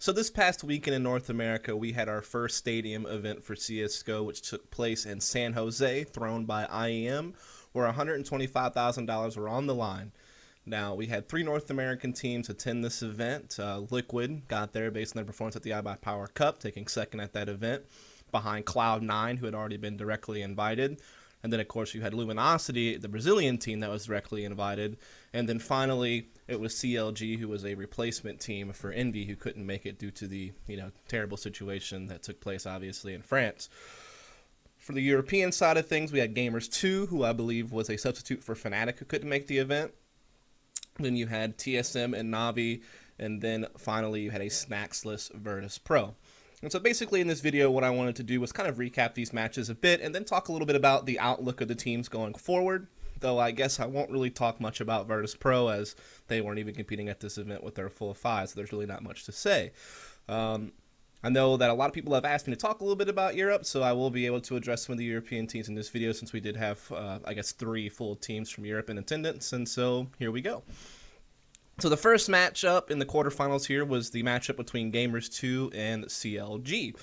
So this past weekend in North America, we had our first stadium event for CSGO, which took place in San Jose, thrown by IEM, where $125,000 were on the line. Now, we had 3 North American teams attend this event. Liquid got there based on their performance at the iBuyPower Cup, taking second at that event, behind Cloud9, who had already been directly invited. And then, of course, you had Luminosity, the Brazilian team that was directly invited. And then finally, it was CLG, who was a replacement team for Envy, who couldn't make it due to the terrible situation that took place, obviously, in France. For the European side of things, we had Gamers2, who I believe was a substitute for Fnatic, who couldn't make the event. Then you had TSM and Navi. And then finally, you had a snacksless Virtus Pro. And so basically in this video, what I wanted to do was kind of recap these matches a bit and then talk a little bit about the outlook of the teams going forward. Though I guess I won't really talk much about Virtus Pro as they weren't even competing at this event with their full 5, so there's really not much to say. I know that a lot of people have asked me to talk a little bit about Europe, so I will be able to address some of the European teams in this video since we did have, I guess, 3 full teams from Europe in attendance, and so here we go. So the first matchup in the quarterfinals here was the matchup between Gamers2 and CLG.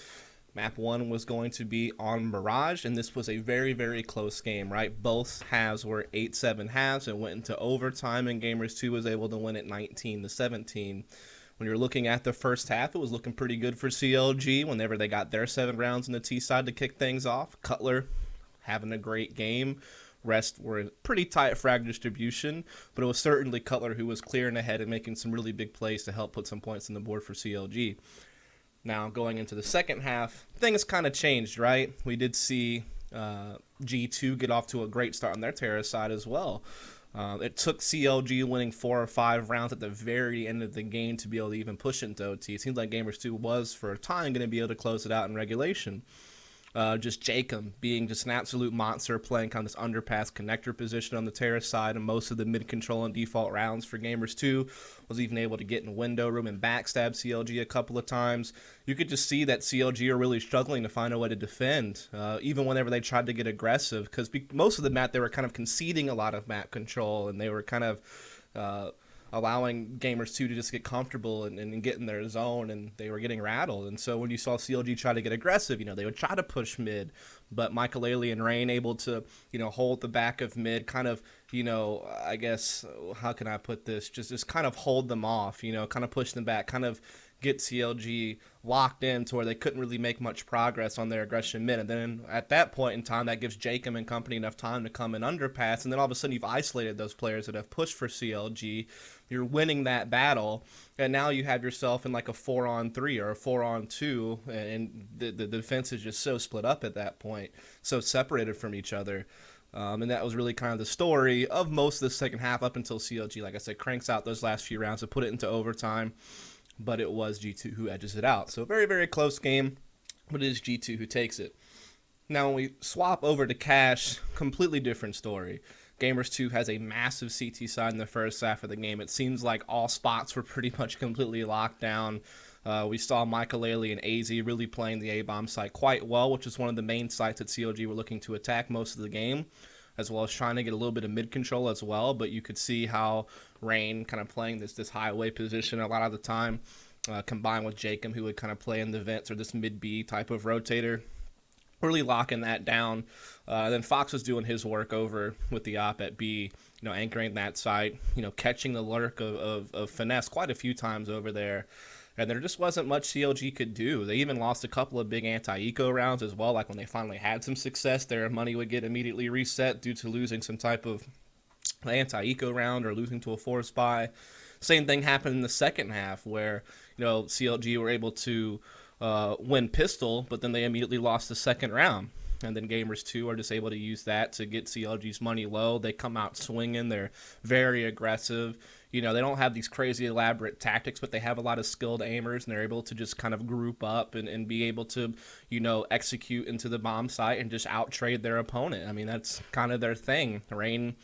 Map 1 was going to be on Mirage, and this was a very, very close game, right? Both halves were 8-7 halves and went into overtime, and Gamers2 was able to win it 19-17. When you're looking at the first half, it was looking pretty good for CLG whenever they got their 7 rounds in the T side to kick things off. Cutler having a great game. Rest were a pretty tight frag distribution, but it was certainly Cutler who was clearing ahead and making some really big plays to help put some points on the board for CLG. Now, going into the second half, things kind of changed, right? We did see G2 get off to a great start on their terrorist side as well. It took CLG winning 4 or 5 rounds at the very end of the game to be able to even push it into OT. It seems like Gamers2 was, for a time, going to be able to close it out in regulation. Just Jacob being just an absolute monster, playing kind of this underpass connector position on the terrace side, and most of the mid-control and default rounds for Gamers2 was even able to get in window room and backstab CLG a couple of times. You could just see that CLG are really struggling to find a way to defend, even whenever they tried to get aggressive, because most of the map they were kind of conceding a lot of map control, and they were kind of allowing Gamers2 to just get comfortable and get in their zone, and they were getting rattled. And so when you saw CLG try to get aggressive, they would try to push mid, but Michael and Rain able to, hold the back of mid, kind of, I guess, how can I put this? Just kind of hold them off, kind of push them back, kind of get CLG locked in to where they couldn't really make much progress on their aggression mid. And then at that point in time, that gives Jacob and company enough time to come and underpass. And then all of a sudden you've isolated those players that have pushed for CLG. You're winning that battle. And now you have yourself in like a 4-on-3 or a 4-on-2. And the defense is just so split up at that point, so separated from each other. And that was really kind of the story of most of the second half up until CLG, like I said, cranks out those last few rounds to put it into overtime. But it was G2 who edges it out. So a very, very close game, but it is G2 who takes it. Now, when we swap over to Cash, completely different story. Gamers2 has a massive CT side in the first half of the game. It seems like all spots were pretty much completely locked down. We saw Michael and AZ really playing the A-bomb site quite well, which is one of the main sites that CLG were looking to attack most of the game, as well as trying to get a little bit of mid-control as well. But you could see how Rain kind of playing this highway position a lot of the time, combined with Jacob, who would kind of play in the vents or this mid-B type of rotator, really locking that down. Then Fox was doing his work over with the op at B, anchoring that site, catching the lurk of Finesse quite a few times over there. And there just wasn't much CLG could do. They even lost a couple of big anti-eco rounds as well. Like when they finally had some success, their money would get immediately reset due to losing some type of anti-eco round or losing to a force buy. Same thing happened in the second half where, CLG were able to win pistol, but then they immediately lost the second round. And then Gamers2 are just able to use that to get CLG's money low. They come out swinging. They're very aggressive. They don't have these crazy elaborate tactics, but they have a lot of skilled aimers, and they're able to just kind of group up and be able to, execute into the bomb site and just out-trade their opponent. I mean, that's kind of their thing. Rain,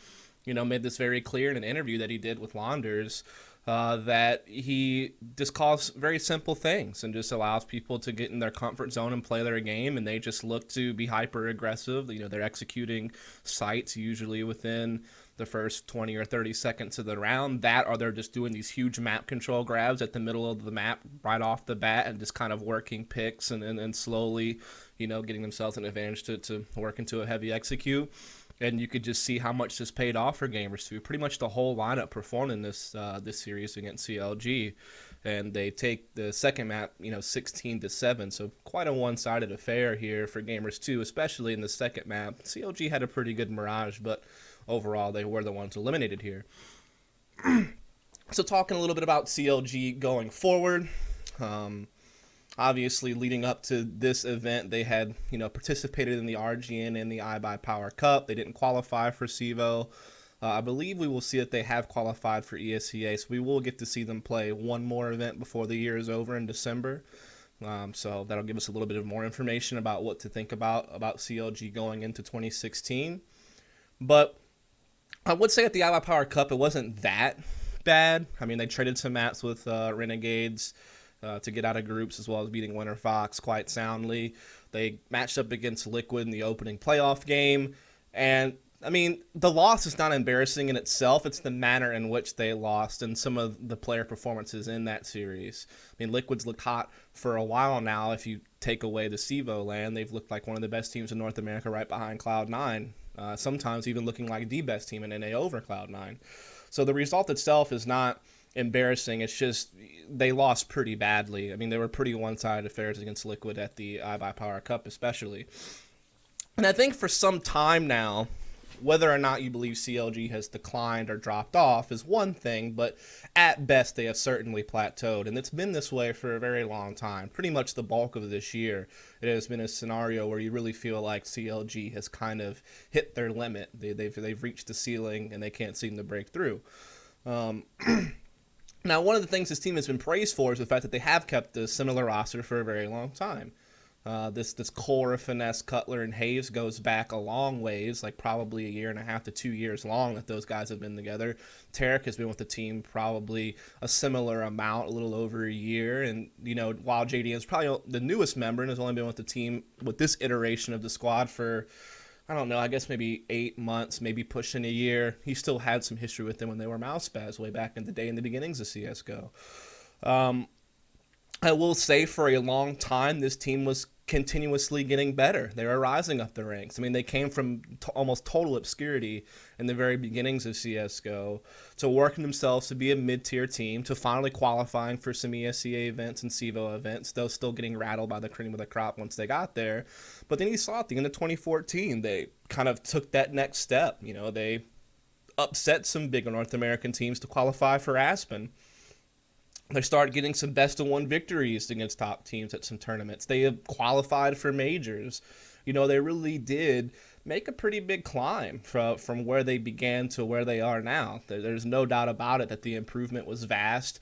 made this very clear in an interview that he did with Launders, that he just calls very simple things and just allows people to get in their comfort zone and play their game, and they just look to be hyper aggressive. They're executing sites usually within the first 20 or 30 seconds of the round. That, or they're just doing these huge map control grabs at the middle of the map right off the bat and just kind of working picks and slowly, getting themselves an advantage to work into a heavy execute. And you could just see how much this paid off for Gamers 2. Pretty much the whole lineup performed in this series against CLG. And they take the second map, 16-7. So quite a one-sided affair here for Gamers 2, especially in the second map. CLG had a pretty good mirage, but overall they were the ones eliminated here. So talking a little bit about CLG going forward. Obviously, leading up to this event, they had, participated in the RGN and the iBuyPower Cup. They didn't qualify for CEVO. I believe we will see that they have qualified for ESEA, so we will get to see them play one more event before the year is over in December. So that'll give us a little bit of more information about what to think about CLG going into 2016. But I would say at the iBuyPower Cup, it wasn't that bad. I mean, they traded some maps with Renegades to get out of groups, as well as beating Winter Fox quite soundly. They matched up against Liquid in the opening playoff game. And, I mean, the loss is not embarrassing in itself. It's the manner in which they lost and some of the player performances in that series. I mean, Liquid's looked hot for a while now. If you take away the CEVO land, they've looked like one of the best teams in North America right behind Cloud9. Sometimes even looking like the best team in NA over Cloud9. So the result itself is not embarrassing. It's just they lost pretty badly. I mean, they were pretty one-sided affairs against Liquid at the iBuyPower Cup especially. And I think for some time now, whether or not you believe CLG has declined or dropped off is one thing, but at best they have certainly plateaued. And it's been this way for a very long time. Pretty much the bulk of this year, it has been a scenario where you really feel like CLG has kind of hit their limit. They've reached the ceiling and they can't seem to break through. Now, one of the things this team has been praised for is the fact that they have kept a similar roster for a very long time. This core of Finesse, Cutler, and Hayes goes back a long ways, like probably a year and a half to 2 years long that those guys have been together. Tarek has been with the team probably a similar amount, a little over a year. And, while JD is probably the newest member and has only been with the team with this iteration of the squad for, I don't know, I guess maybe 8 months, maybe pushing a year. He still had some history with them when they were Mousepaz way back in the day in the beginnings of CSGO. I will say for a long time, this team was continuously getting better. They were rising up the ranks. I mean, they came from almost total obscurity in the very beginnings of CSGO to working themselves to be a mid-tier team, to finally qualifying for some ESEA events and CEVO events, though still getting rattled by the cream of the crop once they got there. But then you saw at the end of 2014, they kind of took that next step. They upset some bigger North American teams to qualify for Aspen. They started getting some best-of-1 victories against top teams at some tournaments. They have qualified for majors. They really did make a pretty big climb from where they began to where they are now. There's no doubt about it that the improvement was vast.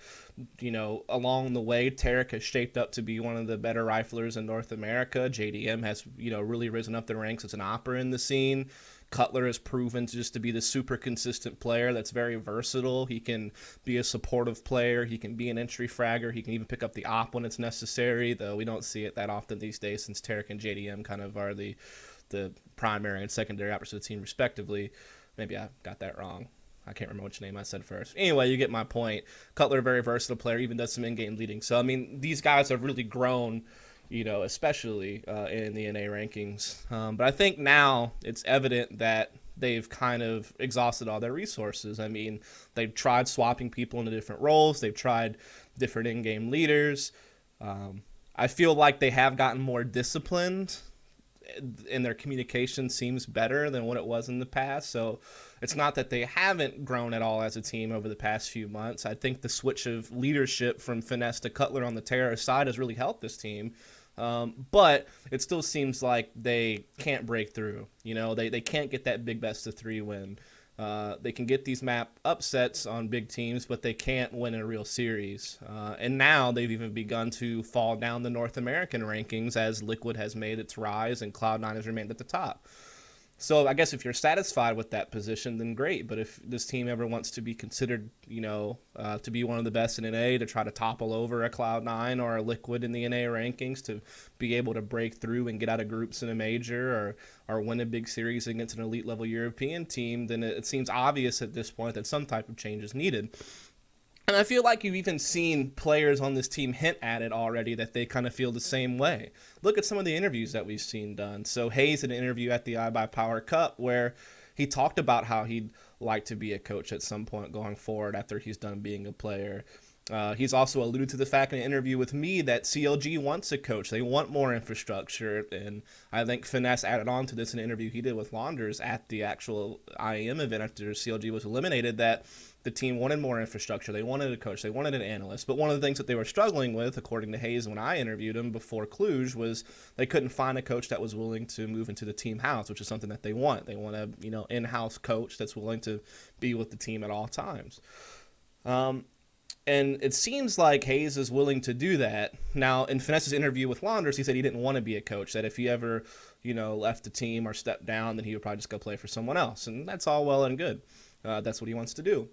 Along the way, Tarek has shaped up to be one of the better riflers in North America. JDM has, really risen up the ranks as an opera in the scene. Cutler has proven just to be the super consistent player that's very versatile. He can be a supportive player. He can be an entry fragger. He can even pick up the op when it's necessary, though we don't see it that often these days since Tarek and JDM kind of are the primary and secondary operators of the team, respectively. Maybe I got that wrong. I can't remember which name I said first. Anyway, you get my point. Cutler, a very versatile player, even does some in-game leading. So, I mean, these guys have really grown, especially in the NA rankings. But I think now it's evident that they've kind of exhausted all their resources. I mean, they've tried swapping people into different roles. They've tried different in-game leaders. I feel like they have gotten more disciplined, and their communication seems better than what it was in the past. So it's not that they haven't grown at all as a team over the past few months. I think the switch of leadership from Finesse to Cutler on the terror side has really helped this team. But it still seems like they can't break through. They can't get that big best-of-3 win. They can get these map upsets on big teams, but they can't win a real series. And now they've even begun to fall down the North American rankings as Liquid has made its rise and Cloud9 has remained at the top. So I guess if you're satisfied with that position, then great. But if this team ever wants to be considered, to be one of the best in NA, to try to topple over a Cloud9 or a Liquid in the NA rankings, to be able to break through and get out of groups in a major, or win a big series against an elite level European team, then it seems obvious at this point that some type of change is needed. And I feel like you've even seen players on this team hint at it already, that they kind of feel the same way. Look at some of the interviews that we've seen done. So Hayes had an interview at the iBuyPower Cup where he talked about how he'd like to be a coach at some point going forward after he's done being a player. He's also alluded to the fact in an interview with me that CLG wants a coach. They want more infrastructure. And I think Finesse added on to this in an interview he did with Launders at the actual IEM event after CLG was eliminated, that the team wanted more infrastructure. They wanted a coach. They wanted an analyst. But one of the things that they were struggling with, according to Hayes when I interviewed him before Cluj, was they couldn't find a coach that was willing to move into the team house, which is something that they want. They want a in-house coach that's willing to be with the team at all times. And it seems like Hayes is willing to do that. Now, in Finesse's interview with Launders, he said he didn't want to be a coach, that if he ever, left the team or stepped down, then he would probably just go play for someone else. And that's all well and good. That's what he wants to do.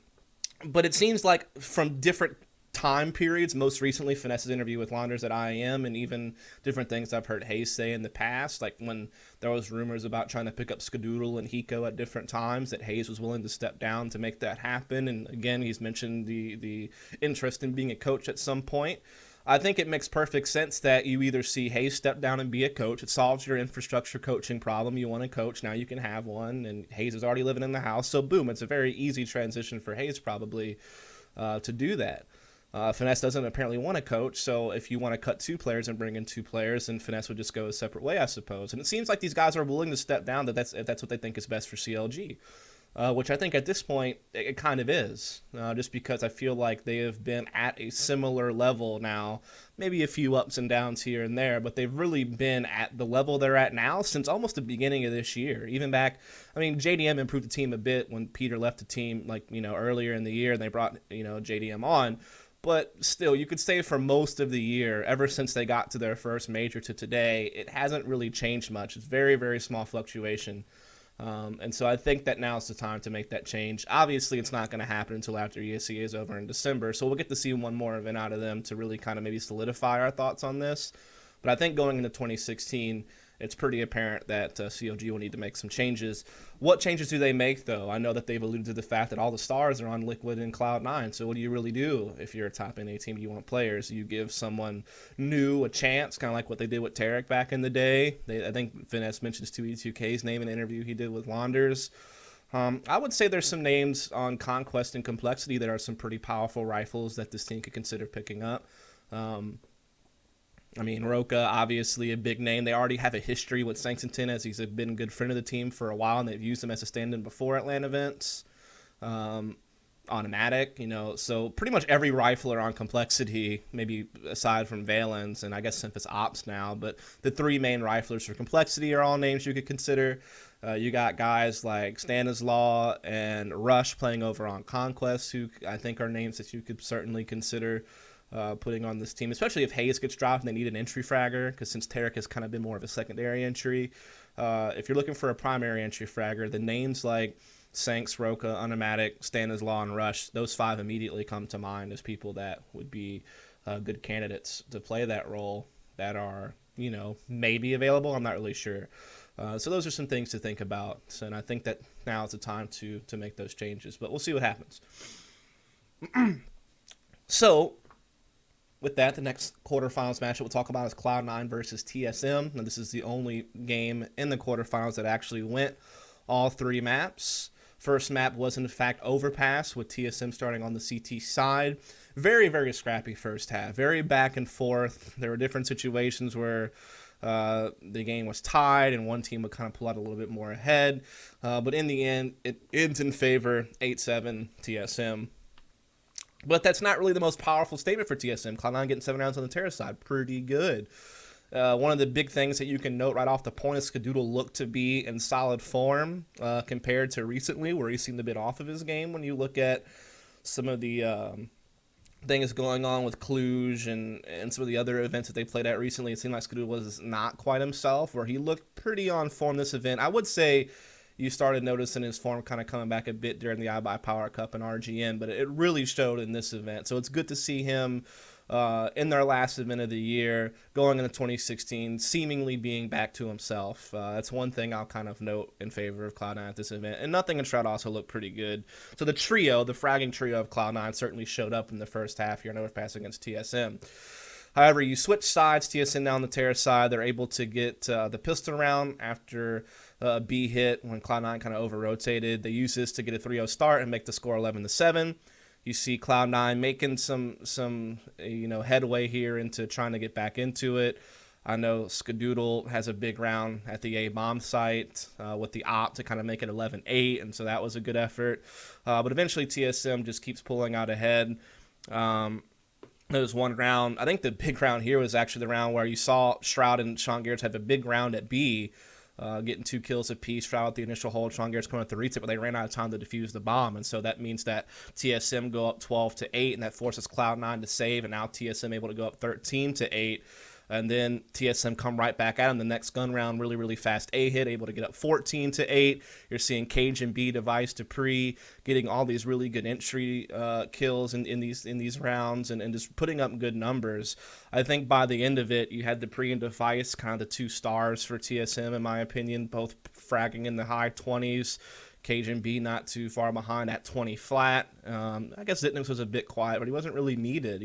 But it seems like from different time periods, most recently Finesse's interview with Launders at IEM, and even different things I've heard Hayes say in the past, like when there was rumors about trying to pick up Skadoodle and Hiko at different times, that Hayes was willing to step down to make that happen. And again, he's mentioned the interest in being a coach at some point. I think it makes perfect sense that you either see Hayes step down and be a coach. It solves your infrastructure coaching problem. You want a coach, now you can have one, and Hayes is already living in the house. So boom, it's a very easy transition for Hayes probably to do that. Finesse doesn't apparently want a coach, so if you want to cut two players and bring in two players, then Finesse would just go a separate way, I suppose. And it seems like these guys are willing to step down, if that's what they think is best for CLG. Which I think at this point it kind of is, just because I feel like they have been at a similar level now, maybe a few ups and downs here and there, but they've really been at the level they're at now since almost the beginning of this year. Even back, JDM improved the team a bit when Peter left the team, earlier in the year, and they brought, JDM on. But still, you could say for most of the year, ever since they got to their first major to today, it hasn't really changed much. It's very, very small fluctuation. And so I think that now's the time to make that change. Obviously, it's not going to happen until after ESEA is over in December, so we'll get to see one more event out of them to really kind of maybe solidify our thoughts on this. But I think going into 2016, it's pretty apparent that CLG will need to make some changes. What changes do they make, though? I know that they've alluded to the fact that all the stars are on Liquid and Cloud9, so what do you really do if you're a top NA team? You want players. You give someone new a chance, kind of like what they did with Tarek back in the day. I think Finesse mentions 2E2K's name in an interview he did with Launders. I would say there's some names on Conquest and Complexity that are some pretty powerful rifles that this team could consider picking up. Roka, obviously a big name. They already have a history with Sankington, as he's been a good friend of the team for a while, and they've used him as a stand-in before at LAN events. Automatic, so pretty much every rifler on Complexity, maybe aside from Valens, and I guess Memphis Ops now, but the three main riflers for Complexity are all names you could consider. You got guys like Stanislaw and Rush playing over on Conquest, who I think are names that you could certainly consider putting on this team, especially if Hayes gets dropped and they need an entry fragger, because since Tarek has kind of been more of a secondary entry, if you're looking for a primary entry fragger, the names like Sanks, Roka, Unamatic, Stanislaw, and Rush, those five immediately come to mind as people that would be good candidates to play that role that are, maybe available. I'm not really sure. So those are some things to think about. And I think that now is the time to make those changes, but we'll see what happens. So, with that, the next quarterfinals matchup we'll talk about is Cloud9 versus TSM. Now, this is the only game in the quarterfinals that actually went all three maps. First map was, in fact, Overpass, with TSM starting on the CT side. Very, very scrappy first half. Very back and forth. There were different situations where the game was tied and one team would kind of pull out a little bit more ahead. But in the end, it ends in favor 8-7 TSM. But that's not really the most powerful statement for TSM. Cloud9 getting 7 rounds on the Terra side. Pretty good. One of the big things that you can note right off the point is Skadoodle looked to be in solid form compared to recently, where he seemed a bit off of his game. When you look at some of the things going on with Cluj and some of the other events that they played at recently, it seemed like Skadoodle was not quite himself, where he looked pretty on form this event. I would say you started noticing his form kind of coming back a bit during the iBuyPower Cup and RGN, but it really showed in this event. So it's good to see him in their last event of the year, going into 2016, seemingly being back to himself. That's one thing I'll kind of note in favor of Cloud9 at this event. And Nothing and Shroud also looked pretty good. So the fragging trio of Cloud9 certainly showed up in the first half here in Overpass against TSM. However, you switch sides, TSM down the Terra side. They're able to get the pistol round after a B hit when Cloud9 kind of over-rotated. They use this to get a 3-0 start and make the score 11-7. You see Cloud9 making some headway here into trying to get back into it. I know Skadoodle has a big round at the A bomb site with the op to kind of make it 11-8, and so that was a good effort. But eventually TSM just keeps pulling out ahead. There was one round. I think the big round here was actually the round where you saw Shroud and Sean Garrett's have a big round at B, getting 2 kills apiece. Shroud at the initial hold, Sean Garrett's coming at the retake, but they ran out of time to defuse the bomb, and so that means that TSM go up 12-8, and that forces Cloud9 to save, and now TSM able to go up 13-8. And then TSM come right back at him. The next gun round, really, really fast A hit, able to get up 14-8. You're seeing Cage and B, Device, Dupree getting all these really good entry kills in these rounds and just putting up good numbers. I think by the end of it, you had Dupree and Device, kind of the 2 stars for TSM, in my opinion, both fragging in the high 20s. Cage and B not too far behind at 20 flat. I guess Zitnix was a bit quiet, but he wasn't really needed.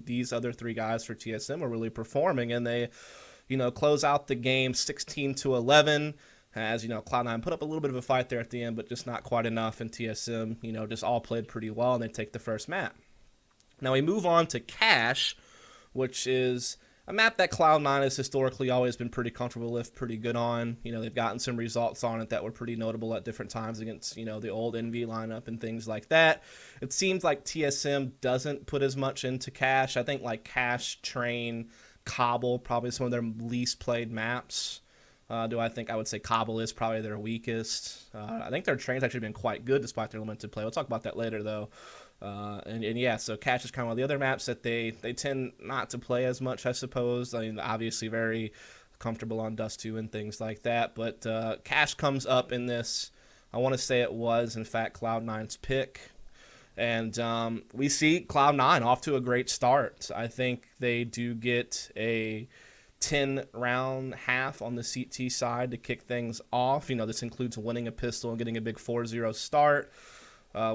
These other 3 guys for TSM were really performing, and they, close out the game 16-11. As Cloud9 put up a little bit of a fight there at the end, but just not quite enough. And TSM, just all played pretty well, and they take the first map. Now we move on to Cache, which is a map that Cloud9 has historically always been pretty comfortable with, pretty good on. They've gotten some results on it that were pretty notable at different times against, the old NV lineup and things like that. It seems like TSM doesn't put as much into Cache. I think like Cache, Train, Cobble, probably some of their least played maps. I would say Cobble is probably their weakest. I think their Train's actually been quite good despite their limited play. We'll talk about that later, though. So Cache is kind of one of the other maps that they tend not to play as much, I suppose. I mean, obviously very comfortable on Dust 2 and things like that. But Cache comes up in this. I want to say it was, in fact, Cloud9's pick. And we see Cloud9 off to a great start. I think they do get a 10-round half on the CT side to kick things off. This includes winning a pistol and getting a big 4-0 start.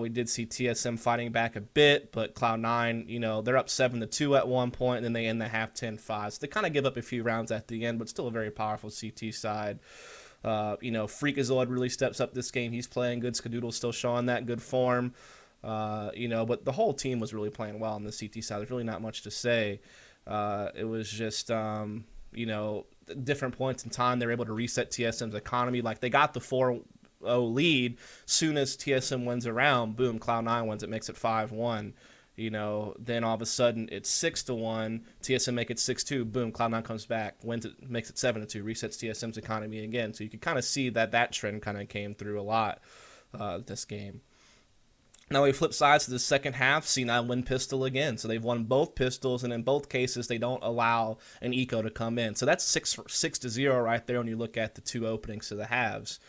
We did see TSM fighting back a bit, but Cloud9, they're up 7-2 at one point, and then they end the half 10-5. So they kind of give up a few rounds at the end, but still a very powerful CT side. Freakazoid really steps up this game. He's playing good. Skadoodle's still showing that good form. But the whole team was really playing well on the CT side. There's really not much to say. It was just, different points in time, they were able to reset TSM's economy. Like, they got the 4-0 lead. Soon as TSM wins a round, boom, Cloud9 wins. It makes it 5-1. Then all of a sudden it's 6-1. TSM make it 6-2. Boom, Cloud9 comes back, wins it, makes it 7-2, resets TSM's economy again. So you can kind of see that trend kind of came through a lot this game. Now we flip sides to the second half. C9 win pistol again. So they've won both pistols, and in both cases they don't allow an eco to come in. So that's 6-0 right there when you look at the 2 openings to the halves.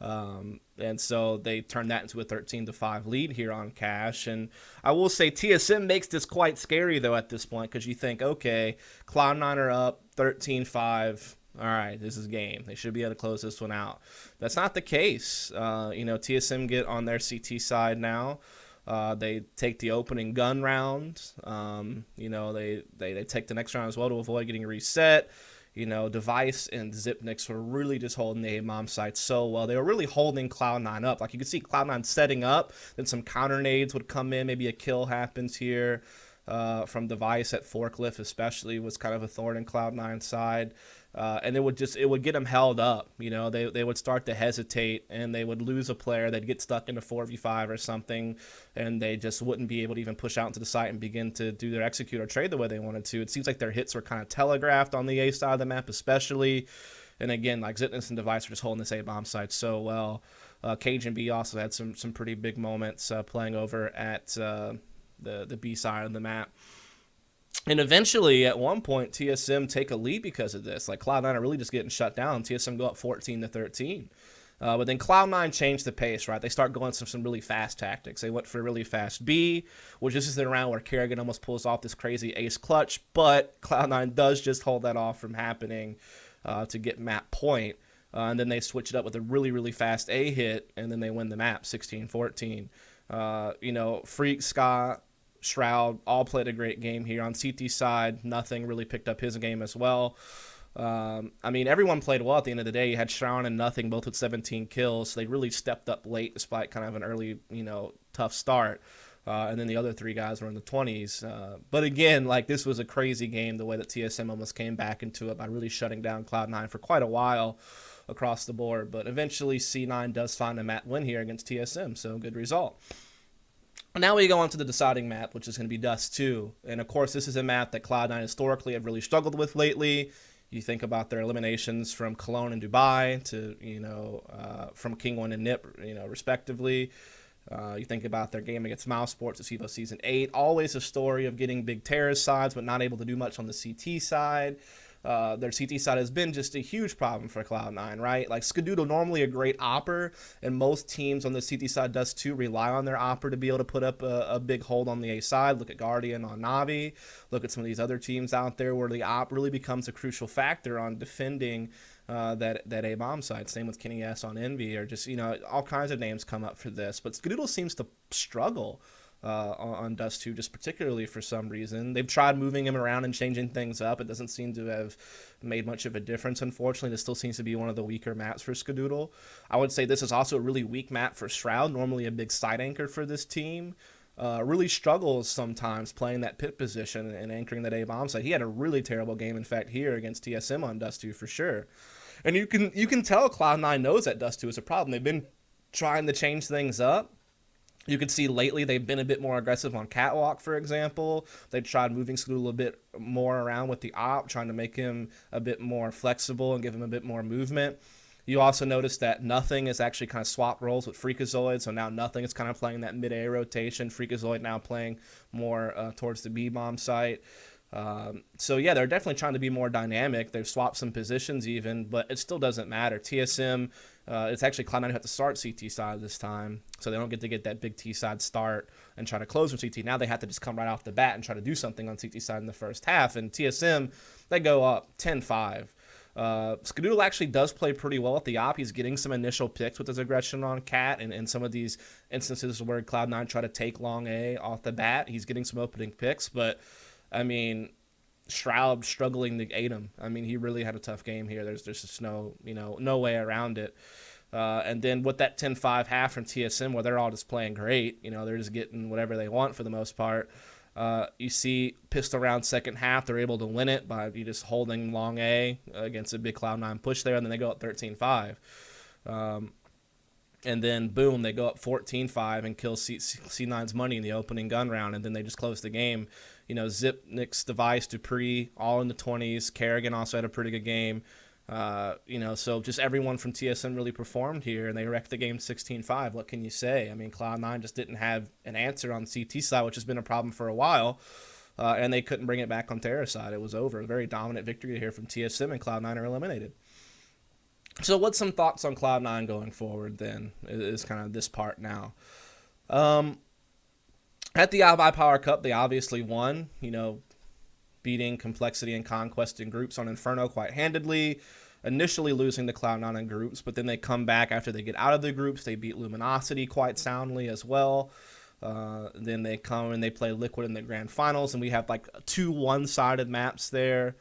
And so they turn that into a 13-5 lead here on Cache. And I will say TSM makes this quite scary, though, at this point, because you think, okay, Cloud9 are up 13-5. All right, this is game. They should be able to close this one out. That's not the case. TSM get on their CT side now. They take the opening gun round. They take the next round as well to avoid getting reset. Device and Zipnix were really just holding the A-bomb site so well. They were really holding Cloud9 up. Like, you could see Cloud9 setting up, then some counter nades would come in. Maybe a kill happens here from Device at Forklift especially was kind of a thorn in Cloud9's side. And it would get them held up. They would start to hesitate, and they would lose a player. They'd get stuck in a 4v5 or something, and they just wouldn't be able to even push out into the site and begin to do their execute or trade the way they wanted to. It seems like their hits were kind of telegraphed on the A side of the map especially. And again, like Zitness and Device were just holding this A-bomb site so well. Cage and B also had some pretty big moments playing over at the B side of the map. And eventually, at one point, TSM take a lead because of this. Like, Cloud9 are really just getting shut down. TSM go up 14-13. But then Cloud9 changed the pace, right? They start going some really fast tactics. They went for a really fast B, which this is the round where Kerrigan almost pulls off this crazy ace clutch, but Cloud9 does just hold that off from happening to get map point. And then they switch it up with a really fast A hit, and then they win the map 16-14. Freak, Ska, Shroud all played a great game here. On CT side, nothing really picked up his game as well. Everyone played well at the end of the day. You had Shroud and Nothing both with 17 kills. So they really stepped up late despite kind of an early, tough start. And then the other three guys were in the 20s. But again, this was a crazy game, the way that TSM almost came back into it by really shutting down Cloud9 for quite a while across the board. But eventually C9 does find a map win here against TSM, so good result. Now we go on to the deciding map, which is going to be Dust 2. And of course, this is a map that Cloud9 historically have really struggled with lately. You think about their eliminations from Cologne and Dubai to, from King 1 and NIP, respectively. You think about their game against Mouse Sports at CEVO Season 8. Always a story of getting big terrorist sides, but not able to do much on the CT side. Their CT side has been just a huge problem for Cloud9, right? Skadoodle, normally a great opper, and most teams on the CT side does too, rely on their opper to be able to put up a big hold on the A side. Look at Guardian on Navi. Look at some of these other teams out there where the op really becomes a crucial factor on defending that A bomb side. Same with Kenny S on Envy, or just, all kinds of names come up for this. But Skadoodle seems to struggle on Dust 2, just particularly for some reason. They've tried moving him around and changing things up. It doesn't seem to have made much of a difference, unfortunately. This still seems to be one of the weaker maps for Skadoodle. I would say this is also a really weak map for Shroud, normally a big side anchor for this team. Really struggles sometimes playing that pit position and anchoring that A-bomb side. He had a really terrible game, in fact, here against TSM on Dust 2 for sure. And you can tell Cloud9 knows that Dust 2 is a problem. They've been trying to change things up. You can see lately they've been a bit more aggressive on Catwalk, for example. They've tried moving Skadoodle a bit more around with the op, trying to make him a bit more flexible and give him a bit more movement. You also notice that Nothing is actually kind of swapped roles with Freakazoid, so now Nothing is kind of playing that mid-A rotation. Freakazoid now playing more towards the B-bomb site. They're definitely trying to be more dynamic. They've swapped some positions even, but it still doesn't matter. TSM, it's actually Cloud9 who have to start CT side this time, so they don't get to get that big T side start and try to close from CT. Now they have to just come right off the bat and try to do something on CT side in the first half, and TSM, they go up 10-5. Skadoodle actually does play pretty well at the op. He's getting some initial picks with his aggression on Cat, and some of these instances where Cloud9 try to take long A off the bat, he's getting some opening picks, but Shroud struggling to aid him. He really had a tough game here. There's just no way around it. And then with that 10-5 half from TSM, where they're all just playing great, they're just getting whatever they want for the most part. You see pistol round second half, they're able to win it by just holding long A against a big Cloud9 push there, and then they go up 13-5. And then, boom, they go up 14-5 and kill C9's money in the opening gun round, and then they just close the game. Zip, Nix, Device, Dupree, all in the 20s. Kerrigan also had a pretty good game. So just everyone from TSM really performed here, and they wrecked the game 16-5. What can you say? Cloud9 just didn't have an answer on the CT side, which has been a problem for a while, and they couldn't bring it back on Terra side. It was over. A very dominant victory here from TSM, and Cloud9 are eliminated. So what's some thoughts on Cloud9 going forward then, is kind of this part now. At the iPower Cup, they obviously won, beating Complexity and Conquest in groups on Inferno quite handedly, initially losing to Cloud9 in groups, but then they come back after they get out of the groups. They beat Luminosity quite soundly as well. Then they come and they play Liquid in the grand finals, and we have two one-sided maps there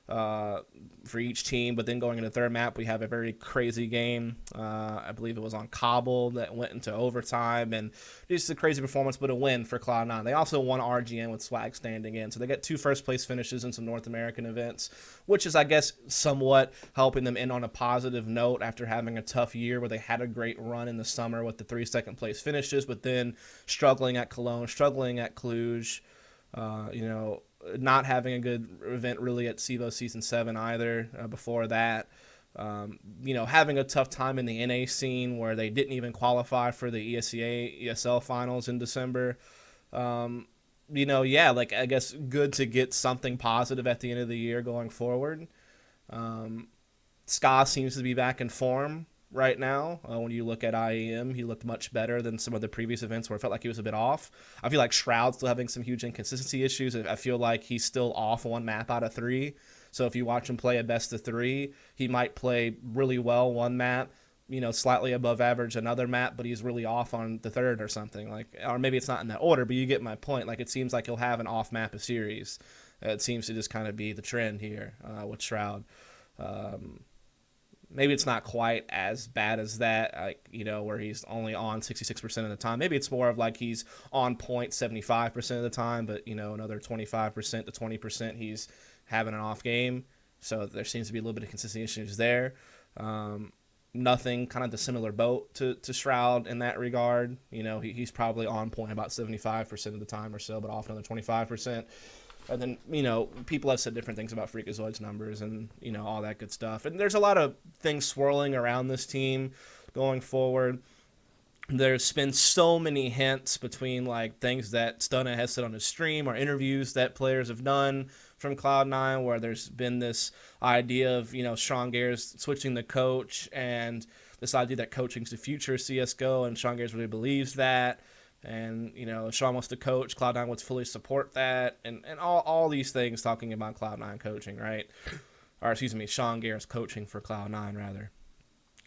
for each team. But then going into the third map, we have a very crazy game. I believe it was on Cobble that went into overtime, and just a crazy performance, but a win for Cloud9. They also won RGN with Swag standing in, so they get 2 first-place finishes in some North American events, which is, I guess, somewhat helping them end on a positive note after having a tough year where they had a great run in the summer with the 3 second-place finishes, but then struggling at Cologne, struggling at Cluj, not having a good event really at CEVO Season 7 either before that. Having a tough time in the NA scene where they didn't even qualify for the ESEA, ESL finals in December. I guess good to get something positive at the end of the year going forward. Ska seems to be back in form. right now. When you look at IEM, he looked much better than some of the previous events where it felt like he was a bit off. I feel like Shroud's still having some huge inconsistency issues. I feel like he's still off one map out of three. So if you watch him play a best of three, he might play really well one map, slightly above average another map, but he's really off on the third or something. Or maybe it's not in that order, but you get my point. It seems like he'll have an off map a series. It seems to just kind of be the trend here with Shroud. Maybe it's not quite as bad as that, where he's only on 66% of the time. Maybe it's more of he's on point 75% of the time, but, another 25% to 20% he's having an off game. So there seems to be a little bit of consistency issues there. Nothing kind of the similar boat to Shroud in that regard. He's probably on point about 75% of the time or so, but off another 25%. And then, people have said different things about Freakazoid's numbers and, all that good stuff. And there's a lot of things swirling around this team going forward. There's been so many hints between, things that Stunna has said on his stream or interviews that players have done from Cloud9 where there's been this idea of, Sean Gares switching the coach and this idea that coaching's the future of CSGO, and Sean Gares really believes that. And, Sean wants to coach, Cloud9 would fully support that, and all these things talking about Cloud9 coaching, right? Or, excuse me, Sean Gares coaching for Cloud9, rather.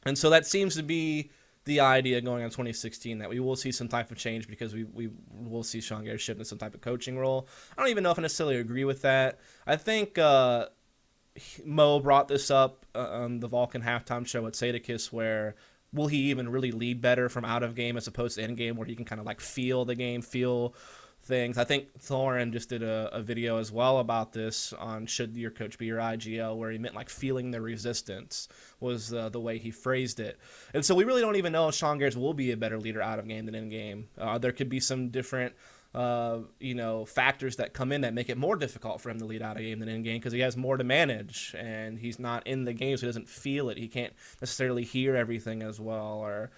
And so that seems to be the idea going on 2016, that we will see some type of change because we will see Sean Gares shift into some type of coaching role. I don't even know if I necessarily agree with that. I think Mo brought this up on the Vulcan halftime show at Sadakis, where will he even really lead better from out of game as opposed to in game, where he can kind of feel the game, feel things. I think Thorin just did a video as well about this on should your coach be your IGL, where he meant feeling the resistance was the way he phrased it. And so we really don't even know if Sean Gares will be a better leader out of game than in game. There could be some different factors that come in that make it more difficult for him to lead out of game than in game because he has more to manage and he's not in the game, so he doesn't feel it. He can't necessarily hear everything as well or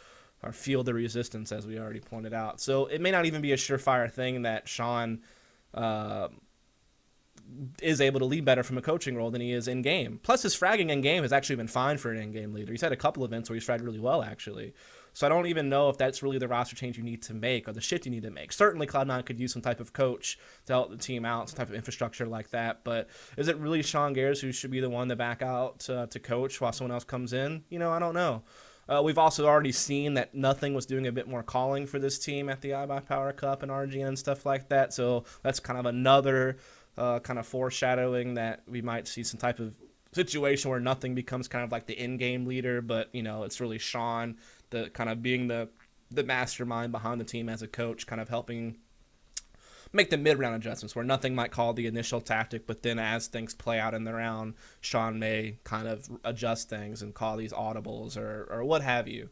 feel the resistance, as we already pointed out. So it may not even be a surefire thing that Sean is able to lead better from a coaching role than he is in game. Plus, his fragging in game has actually been fine for an in-game leader. He's had a couple events where he's fragged really well, actually. So I don't even know if that's really the roster change you need to make or the shift you need to make. Certainly, Cloud9 could use some type of coach to help the team out, some type of infrastructure like that. But is it really Sean Gares who should be the one to back out to coach while someone else comes in? I don't know. We've also already seen that Nothing was doing a bit more calling for this team at the iBuyPower Cup and RGN and stuff like that. So that's kind of another kind of foreshadowing that we might see some type of situation where Nothing becomes kind of the in-game leader, but it's really Sean, the kind of being the mastermind behind the team as a coach, kind of helping make the mid-round adjustments where Nothing might call the initial tactic, but then as things play out in the round, Sean may kind of adjust things and call these audibles or what have you.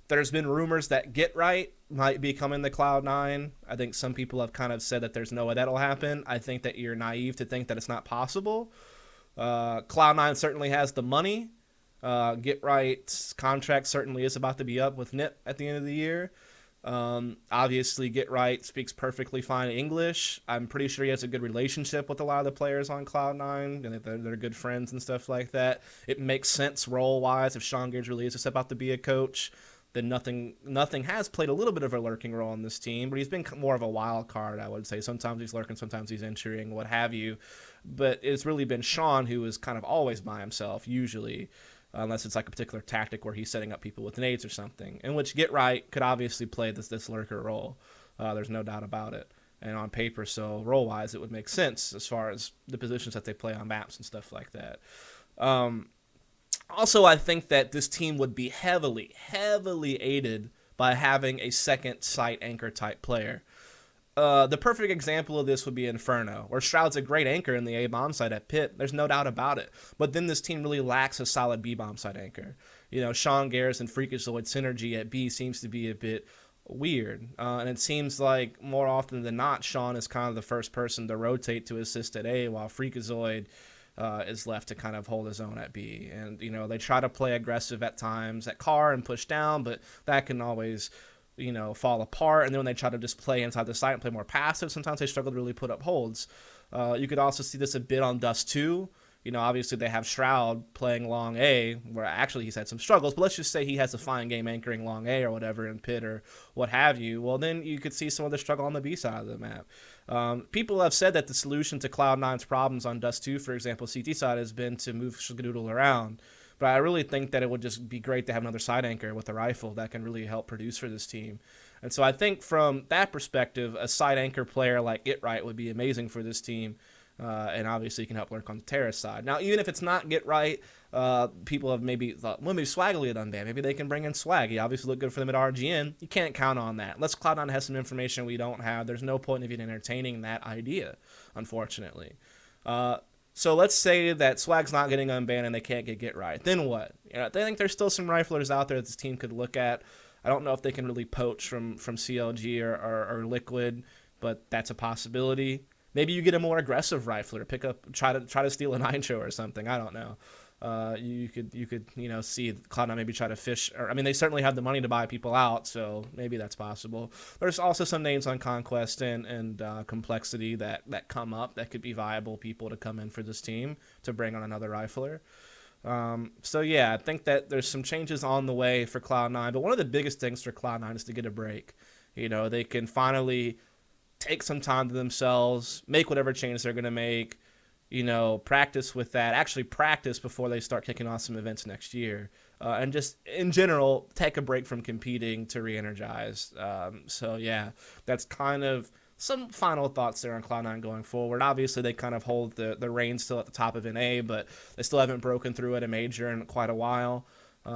There's been rumors that Get Right might be coming to Cloud9. I think some people have kind of said that there's no way that'll happen. I think that you're naive to think that it's not possible. Cloud9 certainly has the money. Get Right's contract certainly is about to be up with NIP at the end of the year. Obviously, Get Right speaks perfectly fine English. I'm pretty sure he has a good relationship with a lot of the players on Cloud9, and they're good friends and stuff like that. It makes sense role-wise if Sean Gares really is just about to be a coach. Then Nothing has played a little bit of a lurking role on this team, but he's been more of a wild card, I would say. Sometimes he's lurking, sometimes he's entering, what have you. But it's really been Sean who is kind of always by himself, usually, unless it's a particular tactic where he's setting up people with nades or something, in which Get Right could obviously play this lurker role. There's no doubt about it. And on paper, so role-wise, it would make sense as far as the positions that they play on maps and stuff like that. Also, I think that this team would be heavily, heavily aided by having a second site anchor type player. The perfect example of this would be Inferno, where Shroud's a great anchor in the A-bomb site at Pit. There's no doubt about it. But then this team really lacks a solid B-bomb site anchor. Sean Gares and Freakazoid synergy at B seems to be a bit weird. And it seems like more often than not, Sean is kind of the first person to rotate to assist at A, while Freakazoid is left to kind of hold his own at B. And, they try to play aggressive at times at car and push down, but that can always, fall apart. And then when they try to just play inside the site and play more passive, sometimes they struggle to really put up holds. You could also see this a bit on Dust 2, Obviously they have Shroud playing long A, where actually he's had some struggles, but let's just say he has a fine game anchoring long A or whatever in pit or what have you. Well, then you could see some of the struggle on the B side of the map. People have said that the solution to Cloud9's problems on Dust 2, for example, CT side, has been to move Shadoodle around. But I really think that it would just be great to have another side anchor with a rifle that can really help produce for this team. And so I think from that perspective, a side anchor player like GetRight would be amazing for this team. And obviously, you can help work on the terrorist side. Now, even if it's not GetRight, people have maybe thought, well, maybe Swag will get unbanned. Maybe they can bring in Swag. He obviously looked good for them at RGN. You can't count on that. Unless Cloud9 has some information we don't have, there's no point in even entertaining that idea, unfortunately. So let's say that Swag's not getting unbanned and they can't get right. Then what? I think there's still some riflers out there that this team could look at. I don't know if they can really poach from CLG or Liquid, but that's a possibility. Maybe you get a more aggressive rifler, try to steal a Nitro or something. I don't know. You could see Cloud9 maybe try to fish. They certainly have the money to buy people out, so maybe that's possible. There's also some names on Conquest and Complexity that come up that could be viable people to come in for this team to bring on another rifler. So yeah, I think that there's some changes on the way for Cloud9, but one of the biggest things for Cloud9 is to get a break. They can finally take some time to themselves, make whatever changes they're going to make, practice with that, actually practice before they start kicking off some events next year. And just in general, take a break from competing to re-energize. So yeah, that's kind of some final thoughts there on Cloud9 going forward. Obviously, they kind of hold the reins still at the top of NA, but they still haven't broken through at a major in quite a while.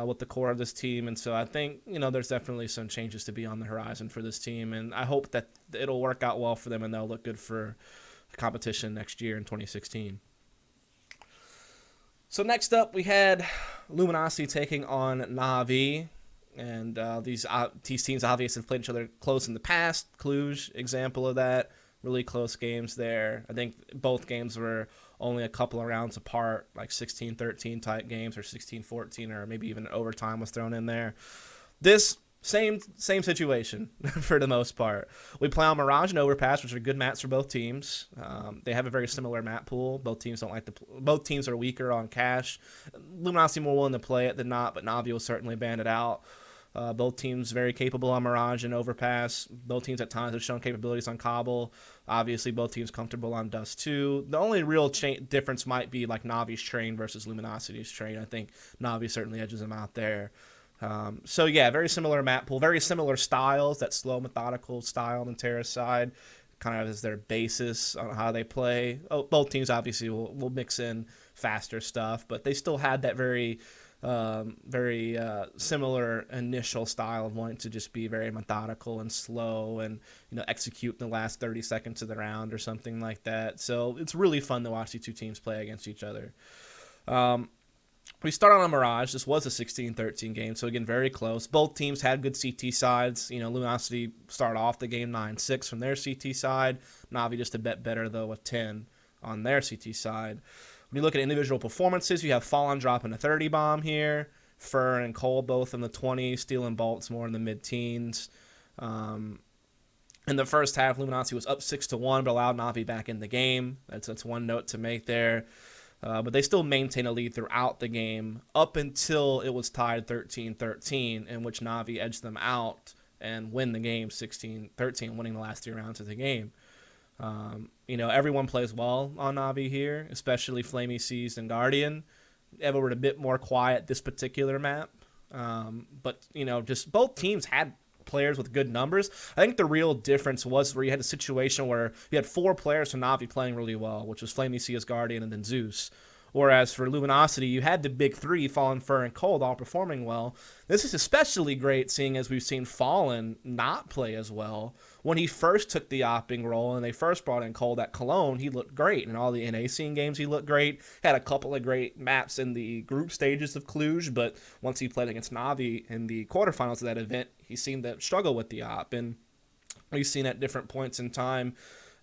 With the core of this team, and so I think there's definitely some changes to be on the horizon for this team, and I hope that it'll work out well for them and they'll look good for competition next year in 2016. So next up, we had Luminosity taking on Navi, and these teams obviously have played each other close in the past. Cluj, example of that. Really close games there. I think both games were only a couple of rounds apart, like 16-13 type games or 16-14, or maybe even overtime was thrown in there. This same situation for the most part. We play on Mirage and Overpass, which are good maps for both teams. They have a very similar map pool. Both teams both teams are weaker on cash. Luminosity more willing to play it than not, but Navi will certainly ban it out. Both teams very capable on Mirage and Overpass. Both teams at times have shown capabilities on Cobble. Obviously, both teams comfortable on Dust 2. The only real difference might be like Navi's train versus Luminosity's train. I think Navi certainly edges them out there. So yeah, very similar map pool, very similar styles. That slow, methodical style on the Terra side kind of is their basis on how they play. Both teams obviously will mix in faster stuff, but they still had that very similar initial style of wanting to just be very methodical and slow and execute in the last 30 seconds of the round or something like that. So it's really fun to watch these two teams play against each other. We start on a Mirage. This was a 16-13 game, so again, very close. Both teams had good CT sides. Luminosity started off the game 9-6 from their CT side. Navi just a bit better, though, with 10 on their CT side. When you look at individual performances, you have Fallen dropping a 30 bomb here. Fur and Cole both in the 20s. Steel and boltz more in the mid-teens. In the first half, Luminosity was up 6-1, but allowed Navi back in the game. That's one note to make there. But they still maintain a lead throughout the game up until it was tied 13-13, in which Navi edged them out and win the game 16-13, winning the last 3 rounds of the game. Everyone plays well on Navi here, especially Flamey Seas and Guardian. Ever were a bit more quiet this particular map. But just both teams had players with good numbers. I think the real difference was where you had a situation where you had 4 players from Navi playing really well, which was Flamey Seas, Guardian, and then Zeus. Whereas for Luminosity, you had the big 3, Fallen, Fur, and Cold, all performing well. This is especially great seeing as we've seen Fallen not play as well. When he first took the opping role and they first brought in Cold at Cologne, he looked great. In all the NA scene games, he looked great. Had a couple of great maps in the group stages of Cluj, but once he played against Navi in the quarterfinals of that event, he seemed to struggle with the op. And we've seen at different points in time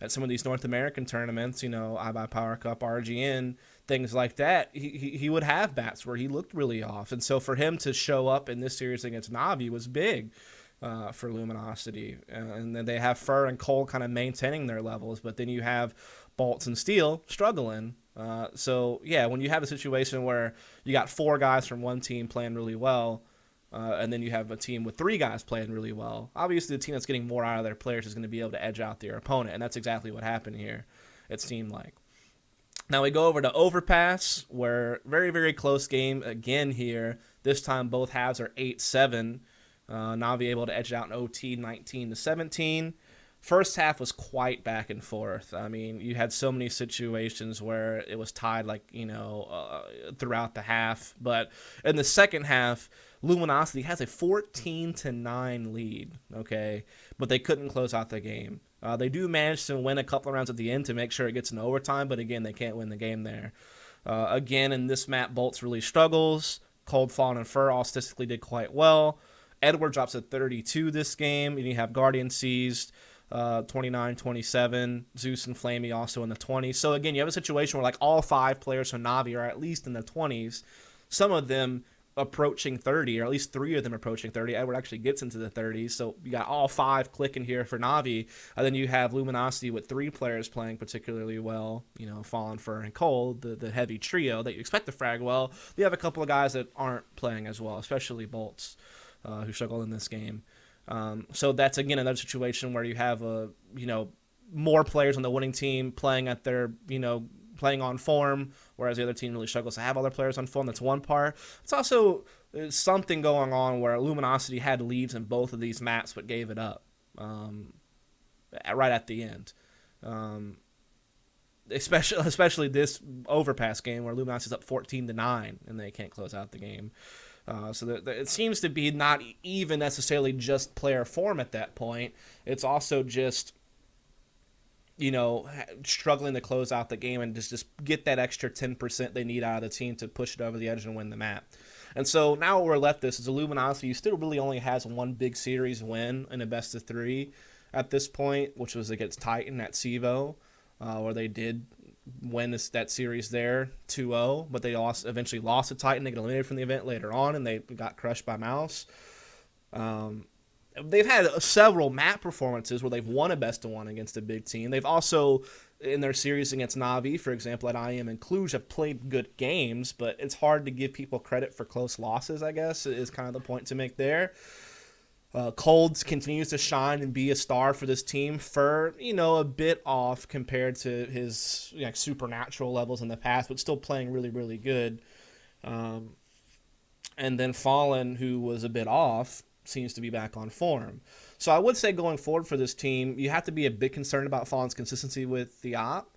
at some of these North American tournaments, iBuy Power Cup, RGN, things like that, he would have bats where he looked really off. And so for him to show up in this series against Navi was big for Luminosity. And then they have Fur and Cole kind of maintaining their levels, but then you have boltz and steel struggling. So yeah, when you have a situation where you got 4 guys from one team playing really well, and then you have a team with 3 guys playing really well, obviously the team that's getting more out of their players is going to be able to edge out their opponent, and that's exactly what happened here, it seemed like. Now we go over to overpass, where very, very close game again here. This time both halves are 8-7. Navi able to edge out in OT 19-17. First half was quite back and forth. I mean, you had so many situations where it was tied, throughout the half. But in the second half, Luminosity has a 14-9 lead, okay? But they couldn't close out the game. They do manage to win a couple of rounds at the end to make sure it gets in overtime, but again, they can't win the game there. Again, in this map, boltz really struggles. Cold, Fallen, and Fur all statistically did quite well. Edward drops at 32 this game, and you have Guardian seized 29-27. Zeus and Flamey also in the 20s. So again, you have a situation where all 5 players from Navi are at least in the 20s. Some of them approaching 30, or at least 3 of them approaching 30. Edward actually gets into the 30s, so you got all 5 clicking here for Navi. And then you have Luminosity with 3 players playing particularly well, Fallen, Fur, and Cold, the heavy trio that you expect to frag well. You have a couple of guys that aren't playing as well, especially boltz, who struggled in this game. So that's, again, another situation where you have more players on the winning team playing at their, playing on form, whereas the other team really struggles to have all their players on form. That's one part. It's also something going on where Luminosity had leads in both of these maps but gave it up right at the end. Especially this overpass game where Luminosity's up 14-9 and they can't close out the game. So it seems to be not even necessarily just player form at that point. It's also just, struggling to close out the game and just get that extra 10% they need out of the team to push it over the edge and win the map. And so now what we're left with is a Luminosity who still really only has one big series win in a best of 3 at this point, which was against Titan at CEVO, where they did win that series there 2-0, but they eventually lost to Titan. They got eliminated from the event later on, and they got crushed by Mouse. They've had several map performances where they've won a best of 1 against a big team. They've also, in their series against Navi, for example, at IEM and Cluj, have played good games, but it's hard to give people credit for close losses, I guess, is kind of the point to make there. Cold continues to shine and be a star for this team. Fur, a bit off compared to his supernatural levels in the past, but still playing really, really good. And then Fallen, who was a bit off, seems to be back on form. So I would say going forward for this team, you have to be a bit concerned about Fallen's consistency with the op,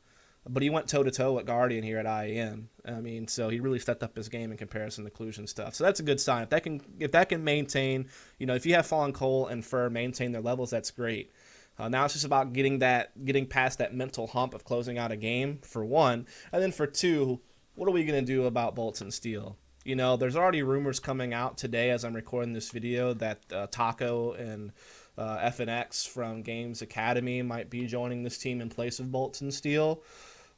but he went toe-to-toe with Guardian here at IEM. I mean, so he really stepped up his game in comparison to Cluj and stuff. So that's a good sign. If that can maintain, if you have Fallen, Cole, and Fur maintain their levels, that's great. Now it's just about getting past that mental hump of closing out a game, for one. And then for 2, what are we going to do about boltz and steel? There's already rumors coming out today as I'm recording this video that Taco and FNX from Games Academy might be joining this team in place of boltz and steel.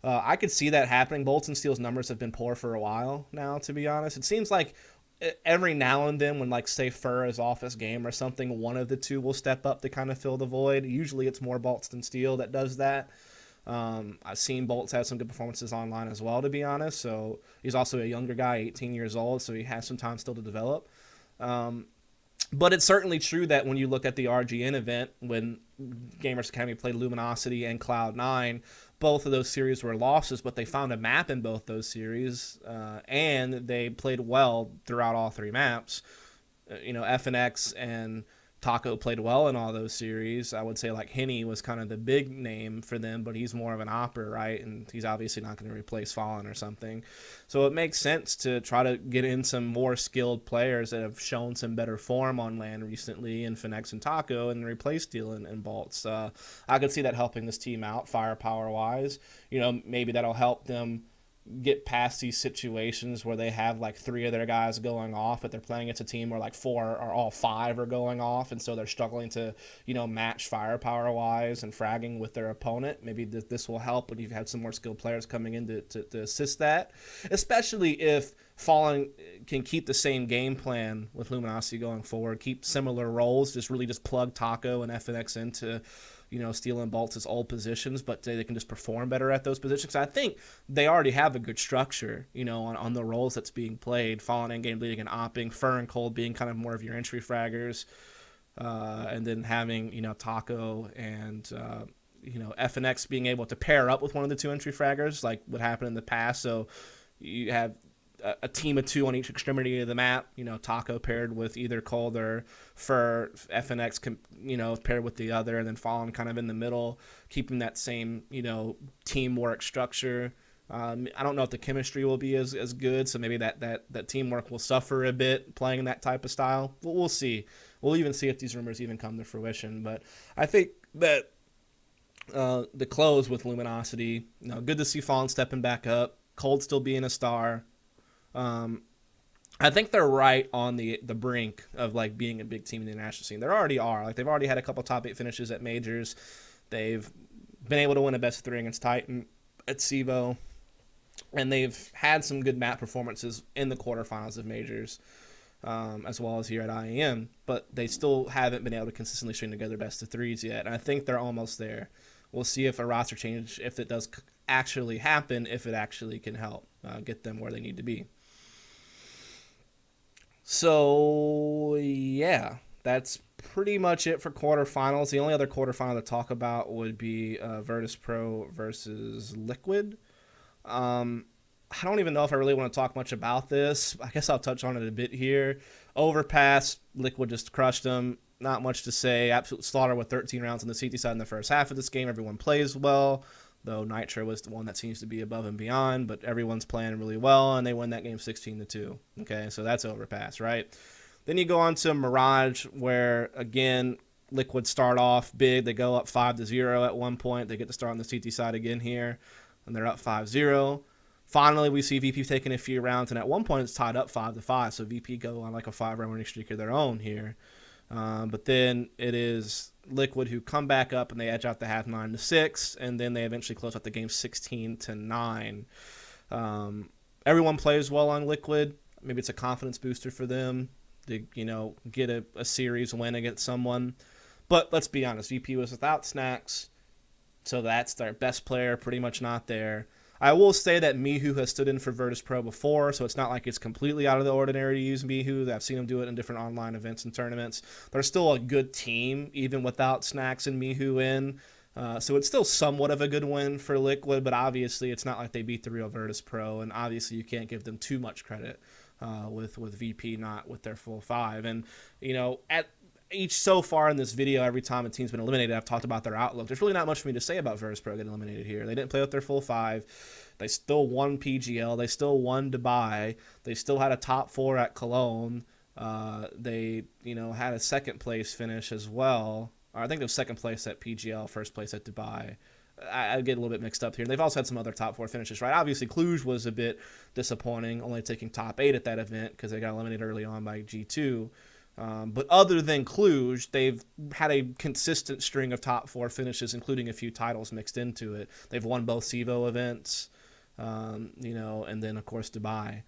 I could see that happening. Boltz and steel's numbers have been poor for a while now, to be honest. It seems like every now and then when, say, Fur is off his game or something, one of the 2 will step up to kind of fill the void. Usually it's more boltz than steel that does that. I've seen boltz have some good performances online as well, to be honest. So he's also a younger guy, 18 years old, so he has some time still to develop. But it's certainly true that when you look at the RGN event, when Gamers Academy played Luminosity and Cloud9, both of those series were losses, but they found a map in both those series, and they played well throughout all 3 maps. FNX and Taco played well in all those series. I would say Henny was kind of the big name for them, but he's more of an opper, right? And he's obviously not going to replace Fallen or something. So it makes sense to try to get in some more skilled players that have shown some better form on land recently in FNX and Taco and replace Steel and boltz. I could see that helping this team out firepower-wise. Maybe that'll help them get past these situations where they have 3 of their guys going off, but they're playing against a team where 4 or all 5 are going off, and so they're struggling to match firepower wise and fragging with their opponent. Maybe this will help when you've had some more skilled players coming in to assist that, especially if Fallen can keep the same game plan with Luminosity going forward, keep similar roles, just plug Taco and FNX into stealing boltz' old positions, but they can just perform better at those positions. I think they already have a good structure, on the roles that's being played. Fallen, Endgame, Leading, and Opping. Fur and Cold being kind of more of your entry fraggers. And then having, Taco and, FNX being able to pair up with one of the two entry fraggers, like what happened in the past. So you have a team of two on each extremity of the map. Taco paired with either Cold or Fur, FNX, paired with the other, and then Fallen kind of in the middle, keeping that same, teamwork structure. I don't know if the chemistry will be as good, so maybe that teamwork will suffer a bit playing that type of style. We'll see. We'll even see if these rumors even come to fruition. But I think that the close with Luminosity, good to see Fallen stepping back up, Cold still being a star. I think they're right on the brink of like being a big team in the national scene. They already are. Like they've already had a couple top 8 finishes at majors. They've been able to win a best of 3 against Titan at SEVO. And they've had some good map performances in the quarterfinals of majors, as well as here at IEM. But they still haven't been able to consistently string together best of 3s yet. And I think they're almost there. We'll see if a roster change, if it does actually happen, if it actually can help get them where they need to be. So, yeah, that's pretty much it for quarterfinals. The only other quarterfinal to talk about would be Virtus.pro versus Liquid. I don't even know if I really want to talk much about this. I guess I'll touch on it a bit here. Overpass, Liquid just crushed them. Not much to say. Absolute slaughter with 13 rounds on the CT side in the first half of this game. Everyone plays well, though Nitro was the one that seems to be above and beyond, but everyone's playing really well, and they win that game 16-2. Okay, so that's Overpass, right? Then you go on to Mirage, where, again, Liquid start off big. They go up 5-0 at one point. They get to start on the CT side again here, and they're up 5-0. Finally, we see VP taking a few rounds, and at one point it's tied up 5-5, so VP go on like a 5-round winning streak of their own here. But then it is Liquid who come back up, and they edge out the half 9-6, and then they eventually close out the game 16-9. Everyone plays well on Liquid. Maybe it's a confidence booster for them to, get a series win against someone. But let's be honest, VP was without Snacks, so that's their best player pretty much not there. I will say that Mihu has stood in for Virtus.pro before, so it's not like it's completely out of the ordinary to use Mihu. I've seen him do it in different online events and tournaments. They're still a good team, even without Snacks and Mihu in. So it's still somewhat of a good win for Liquid, but obviously it's not like they beat the real Virtus.pro, and obviously you can't give them too much credit with VP not with their full 5. And, at each so far in this video, every time a team's been eliminated, I've talked about their outlook. There's really not much for me to say about Virtus.pro getting eliminated here. They didn't play with their full 5. They still won PGL. They still won Dubai. They still had a top 4 at Cologne. They, had a second place finish as well. Or I think it was second place at PGL, first place at Dubai. I get a little bit mixed up here. They've also had some other top 4 finishes, right? Obviously, Cluj was a bit disappointing, only taking top 8 at that event because they got eliminated early on by G2. But other than Cluj, they've had a consistent string of top 4 finishes, including a few titles mixed into it. They've won both SEVO events, and then, of course, Dubai.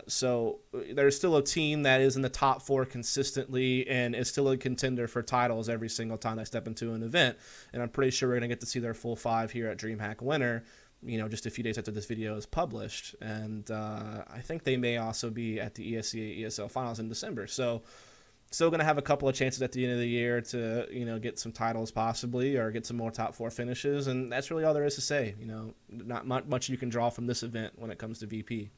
So there's still a team that is in the top 4 consistently and is still a contender for titles every single time they step into an event. And I'm pretty sure we're going to get to see their full 5 here at DreamHack Winter, just a few days after this video is published. And I think they may also be at the ESEA ESL finals in December. So still going to have a couple of chances at the end of the year to, get some titles possibly or get some more top 4 finishes. And that's really all there is to say. Not much you can draw from this event when it comes to VP.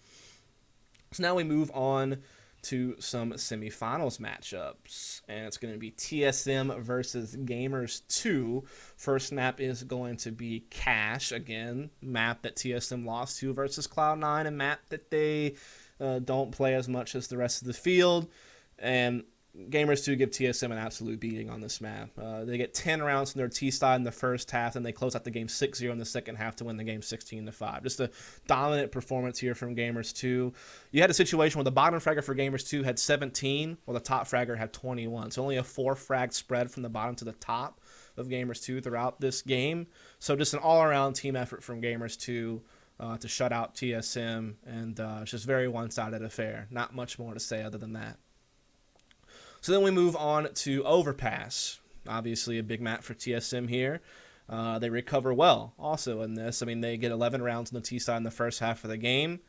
So now we move on to some semifinals matchups, and it's going to be TSM versus Gamers 2. First map is going to be Cash, again, map that TSM lost to versus Cloud9, a map that they don't play as much as the rest of the field, and Gamers 2 give TSM an absolute beating on this map. They get 10 rounds in their T-side in the first half, and they close out the game 6-0 in the second half to win the game 16-5. Just a dominant performance here from Gamers 2. You had a situation where the bottom fragger for Gamers 2 had 17, while the top fragger had 21. So only a 4-frag spread from the bottom to the top of Gamers 2 throughout this game. So just an all-around team effort from Gamers 2 to shut out TSM, and it's just very one-sided affair. Not much more to say other than that. So then we move on to Overpass. obviously a big map for TSM here. They recover well also in this. I mean, they get 11 rounds on the T side in the first half of the game.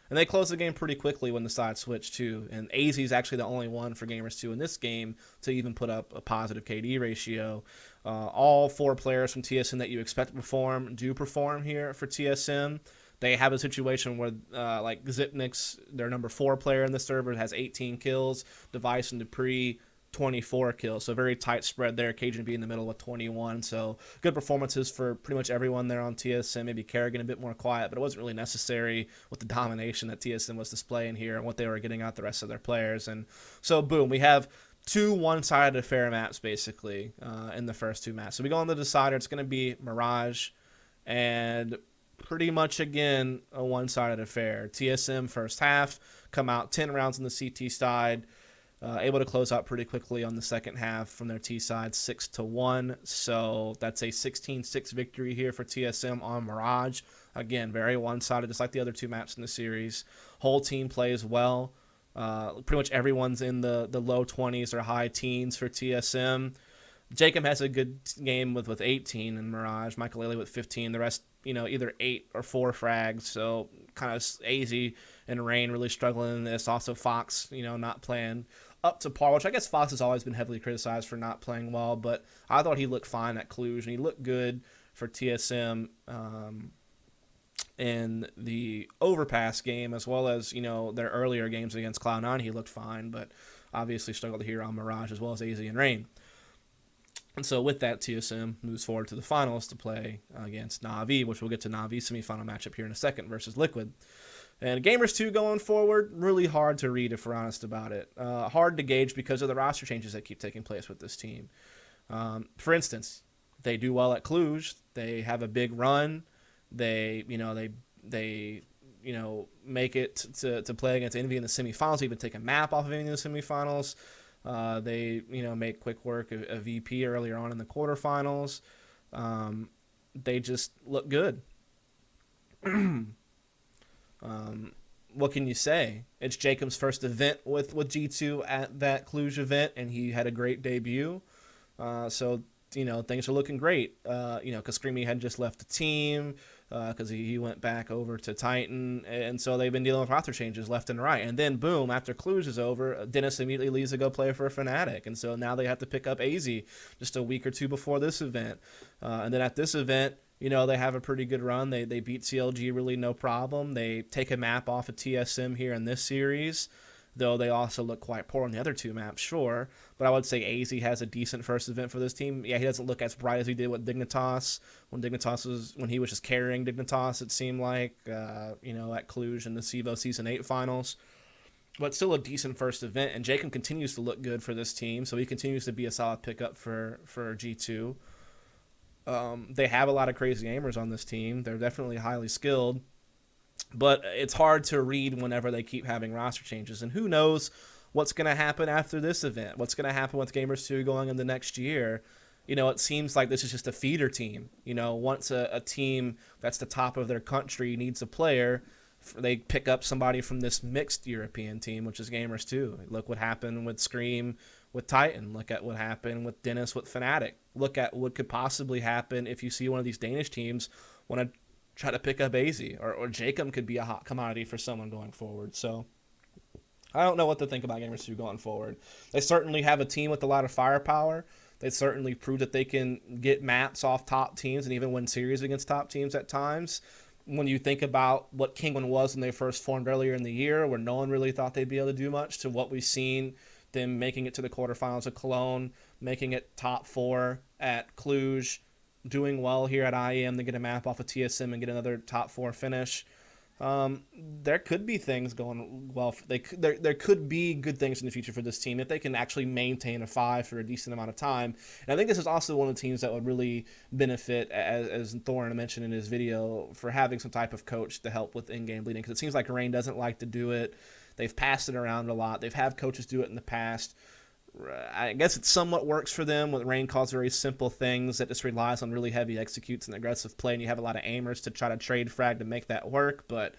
And they close the game pretty quickly when the side switch too. And AZ is actually the only one for Gamers 2 in this game to even put up a positive KD ratio. All 4 players from TSM that you expect to perform do perform here for TSM. They have a situation where, like Zipnik's, their number 4 player in the server, has 18 kills. Device and Dupree, 24 kills. So very tight spread there. Cajun B in the middle with 21. So good performances for pretty much everyone there on TSM. Maybe Kerrigan a bit more quiet, but it wasn't really necessary with the domination that TSM was displaying here and what they were getting out the rest of their players. And so, boom, we have 2 one-sided affair maps basically in the first 2 maps. So we go on the decider. It's going to be Mirage and pretty much, again, a one-sided affair. TSM first half, come out 10 rounds on the CT side, able to close out pretty quickly on the second half from their T side, 6-1. So that's a 16-6 victory here for TSM on Mirage. Again, very one-sided, just like the other 2 maps in the series. Whole team plays well. Pretty much everyone's in the low 20s or high teens for TSM. Jacob has a good game with 18 in Mirage. Michael Lely with 15. The rest, either 8 or 4 frags. So kind of AZ and Rain really struggling in this. Also Fox, not playing up to par, which I guess Fox has always been heavily criticized for not playing well. But I thought he looked fine at Cluj, and he looked good for TSM in the Overpass game, as well as, their earlier games against Cloud9. He looked fine, but obviously struggled here on Mirage as well as AZ and Rain. And so with that, TSM moves forward to the finals to play against Navi, which we'll get to Navi semifinal matchup here in a second versus Liquid. And Gamers 2 going forward, really hard to read if we're honest about it. Hard to gauge because of the roster changes that keep taking place with this team. For instance, they do well at Cluj. They have a big run. They make it to play against Envy in the semifinals. Even take a map off of Envy in the semifinals. They make quick work of VP earlier on in the quarterfinals. They just look good. What can you say? It's Jacob's first event with G2 at that Cluj event, and he had a great debut. So things are looking great. Because Screamy had just left the team, because he went back over to Titan, and so they've been dealing with roster changes left and right. And then, boom, after Cluj is over, Dennis immediately leaves to go play for Fnatic, and so now they have to pick up AZ just a week or 2 before this event. And then at this event, they have a pretty good run. They beat CLG really no problem. They take a map off of TSM here in this series, though they also look quite poor on the other 2 maps, sure. But I would say AZ has a decent first event for this team. Yeah, he doesn't look as bright as he did with Dignitas when he was just carrying Dignitas, it seemed like, at Cluj in the CEVO Season 8 finals. But still a decent first event, and Jacob continues to look good for this team, so he continues to be a solid pickup for G2. They have a lot of crazy gamers on this team. They're definitely highly skilled. But it's hard to read whenever they keep having roster changes. And who knows what's going to happen after this event? What's going to happen with Gamers 2 going into next year? It seems like this is just a feeder team. Once a team that's the top of their country needs a player, they pick up somebody from this mixed European team, which is Gamers 2. Look what happened with Scream with Titan. Look at what happened with Dennis with Fnatic. Look at what could possibly happen if you see one of these Danish teams want to try to pick up AZ, or Jacob could be a hot commodity for someone going forward. So I don't know what to think about Gamers 2 going forward. They certainly have a team with a lot of firepower. They certainly proved that they can get maps off top teams and even win series against top teams at times. When you think about what Kingwin was when they first formed earlier in the year, where no one really thought they'd be able to do much, to what we've seen them making it to the quarterfinals of Cologne, making it top 4 at Cluj, doing well here at IEM to get a map off of TSM and get another top 4 finish. There could be things going well. There could be good things in the future for this team if they can actually maintain a 5 for a decent amount of time. And I think this is also one of the teams that would really benefit, as Thorin mentioned in his video, for having some type of coach to help with in-game leading, because it seems like Rain doesn't like to do it. They've passed it around a lot. They've had coaches do it in the past. I guess it somewhat works for them when Rain calls very simple things that just relies on really heavy executes and aggressive play, and you have a lot of aimers to try to trade frag to make that work, but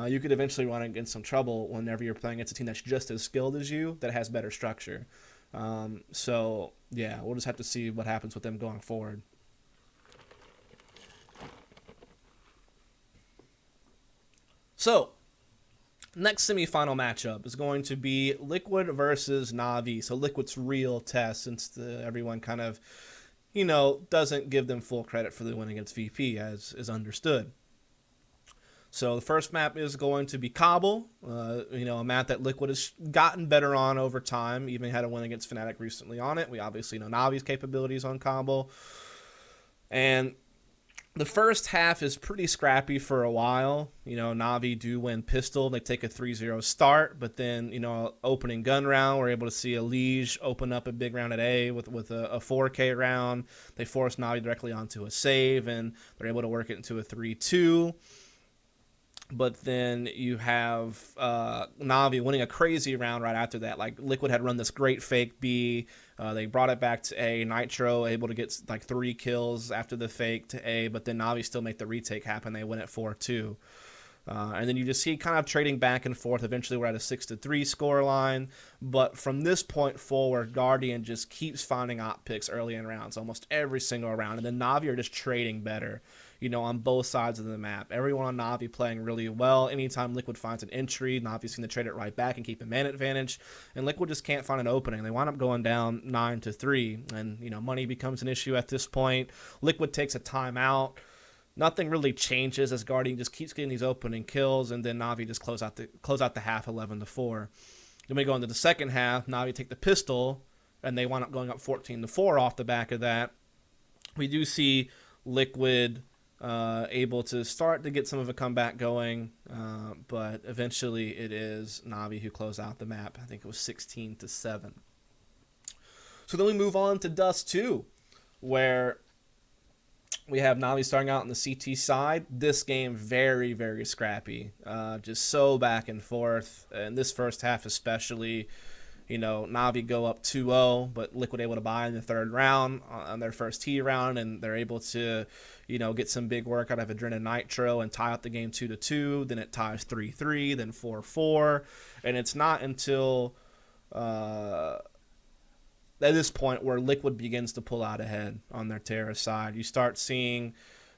you could eventually run into some trouble whenever you're playing against a team that's just as skilled as you, that has better structure. So yeah, we'll just have to see what happens with them going forward. So next semifinal matchup is going to be Liquid versus Navi. So Liquid's real test, since everyone kind of, doesn't give them full credit for the win against VP, as is understood. So the first map is going to be Cobble, a map that Liquid has gotten better on over time. Even had a win against Fnatic recently on it. We obviously know Navi's capabilities on Cobble. And the first half is pretty scrappy for a while. Navi do win pistol. They take a 3-0 start, but then, opening gun round, we're able to see a Liege open up a big round at A with a 4K round. They force Navi directly onto a save, and they're able to work it into a 3-2. But then you have Navi winning a crazy round right after that. Like, Liquid had run this great fake B. They brought it back to A. Nitro able to get like 3 kills after the fake to A, but then Navi still make the retake happen. They win at 4-2. And then you just see kind of trading back and forth. Eventually, we're at a 6-3 score line. But from this point forward, Guardian just keeps finding op picks early in rounds, almost every single round. And then Navi are just trading better, on both sides of the map. Everyone on Navi playing really well. Anytime Liquid finds an entry, Navi's going to trade it right back and keep a man advantage. And Liquid just can't find an opening. They wind up going down 9-3. And, money becomes an issue at this point. Liquid takes a timeout. Nothing really changes as Guardian just keeps getting these opening kills, and then Navi just close out the half 11-4. Then we go into the second half. Navi take the pistol, and they wind up going up 14-4 off the back of that. We do see Liquid able to start to get some of a comeback going, but eventually it is Navi who close out the map. I think it was 16-7. So then we move on to Dust 2, where we have Navi starting out on the CT side. This game very, very scrappy. Just so back and forth. And this first half especially, Navi go up 2-0, but Liquid able to buy in the third round on their first T round, and they're able to, get some big work out of Adrena Nitro and tie out the game 2-2. Then it ties 3-3, then 4-4. And it's not until at this point where Liquid begins to pull out ahead on their Terra side. You start seeing,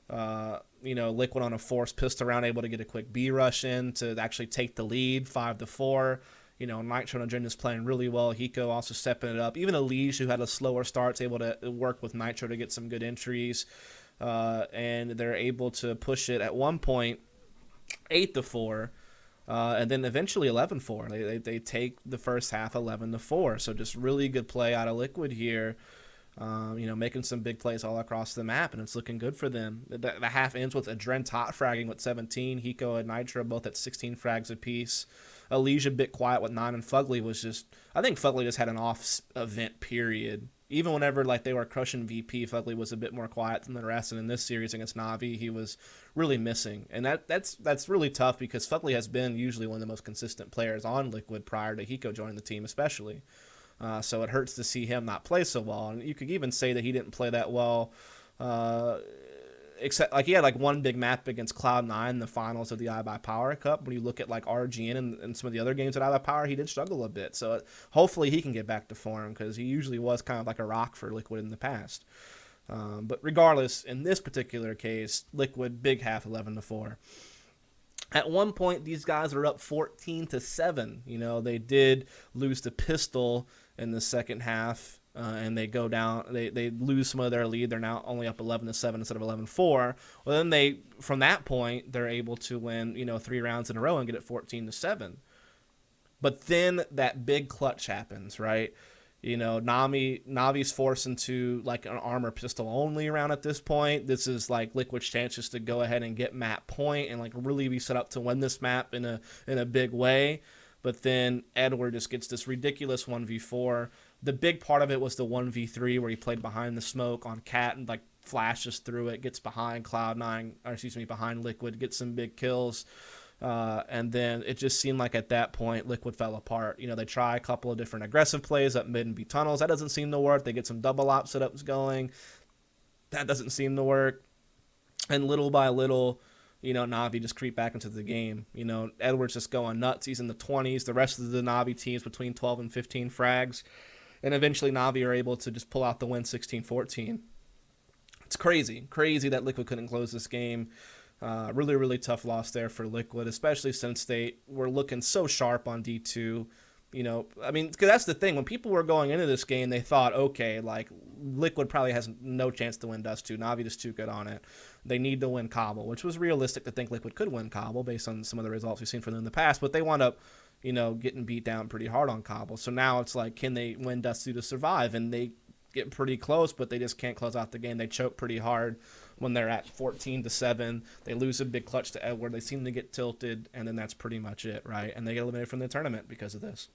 Liquid on a forced pistol round able to get a quick B rush in to actually take the lead, 5-4. Nitro and Adrena is playing really well. Hiko also stepping it up. Even Liege, who had a slower start, is able to work with Nitro to get some good entries. And they're able to push it at one point 8-4. And then eventually 11-4. They take the first half 11-4. So just really good play out of Liquid here. Making some big plays all across the map, and it's looking good for them. The half ends with Adren top fragging with 17. Hiko and Nitro both at 16 frags apiece. Elysia a bit quiet with 9, and Fugly I think Fugly just had an off event period. Even whenever they were crushing VP, Fugly was a bit more quiet than the rest, and in this series against Navi, he was really missing. And that's really tough because Fugly has been usually one of the most consistent players on Liquid prior to Hiko joining the team especially. So it hurts to see him not play so well. And you could even say that he didn't play that well, except he had one big map against Cloud9 in the finals of the iBuyPower Cup. When you look at RGN and some of the other games at iBuyPower, he did struggle a bit. So hopefully he can get back to form because he usually was kind of like a rock for Liquid in the past. But regardless, in this particular case, Liquid big half 11-4. At one point, these guys are up 14-7. They did lose the pistol in the second half, and they go down. They lose some of their lead. They're now only up 11-7 instead of 11-4. Well, then from that point, they're able to win 3 rounds in a row and get it 14-7. But then that big clutch happens, right? Navi's forced into an armor pistol only round at this point. This is Liquid's chances to go ahead and get map point and really be set up to win this map in a big way. But then Edward just gets this ridiculous 1v4. The big part of it was the 1v3 where he played behind the smoke on Cat and flashes through it, gets behind behind Liquid, gets some big kills. And then it just seemed like at that point, Liquid fell apart. They try a couple of different aggressive plays up mid and B tunnels. That doesn't seem to work. They get some double op setups going. That doesn't seem to work. And little by little, Navi just creep back into the game. Edwards just going nuts. He's in the 20s. The rest of the Navi teams between 12 and 15 frags. and eventually Navi are able to just pull out the win 16-14. It's crazy that Liquid couldn't close this game. Really, really tough loss there for Liquid, especially since they were looking so sharp on D2. I mean, because that's the thing. When people were going into this game, they thought, okay, like, Liquid probably has no chance to win Dust 2. Navi is too good on it. They need to win Cobble, which was realistic to think Liquid could win Cobble based on some of the results we've seen from them in the past. But they wound up, getting beat down pretty hard on Cobble. So now it's like, can they win Dust 2 to survive? And they get pretty close, but they just can't close out the game. They choke pretty hard when they're at 14-7. They lose a big clutch to Edward. They seem to get tilted, and then that's pretty much it, right? And they get eliminated from the tournament because of this.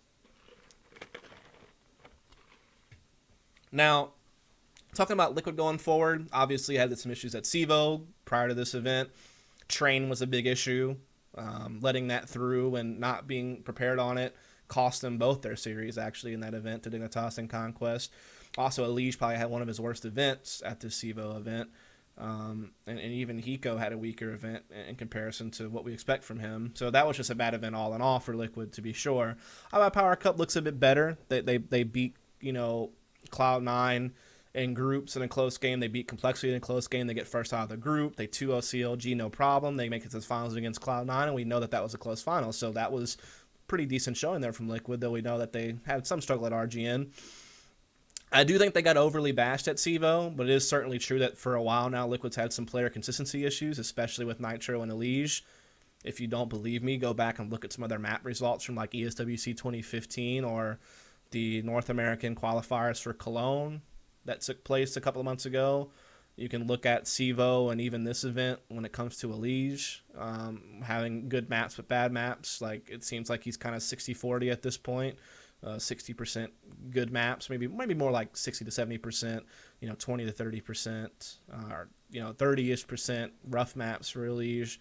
Now, talking about Liquid going forward, obviously had some issues at CEVO prior to this event. Train was a big issue. Letting that through and not being prepared on it cost them both their series, actually, in that event to Dignitas and Conquest. Also, Elige probably had one of his worst events at this CEVO event. And even Hiko had a weaker event in comparison to what we expect from him. So that was just a bad event all in all for Liquid, to be sure. Power Cup looks a bit better. They beat, Cloud9 in groups in a close game. They beat Complexity in a close game. They get first out of the group. They 2-0 CLG, no problem. They make it to the finals against Cloud9, and we know that was a close final. So that was pretty decent showing there from Liquid, though we know that they had some struggle at RGN. I do think they got overly bashed at CEVO, but it is certainly true that for a while now, Liquid's had some player consistency issues, especially with Nitro and Elige. If you don't believe me, go back and look at some of their map results from like ESWC 2015 or the North American qualifiers for Cologne that took place a couple of months ago. You can look at CEVO and even this event when it comes to Elige, having good maps but bad maps. Like, it seems like he's kind of 60-40 at this point. 60% good maps, maybe more like 60 to 70%, 20 to 30%, or 30-ish% rough maps for Elige.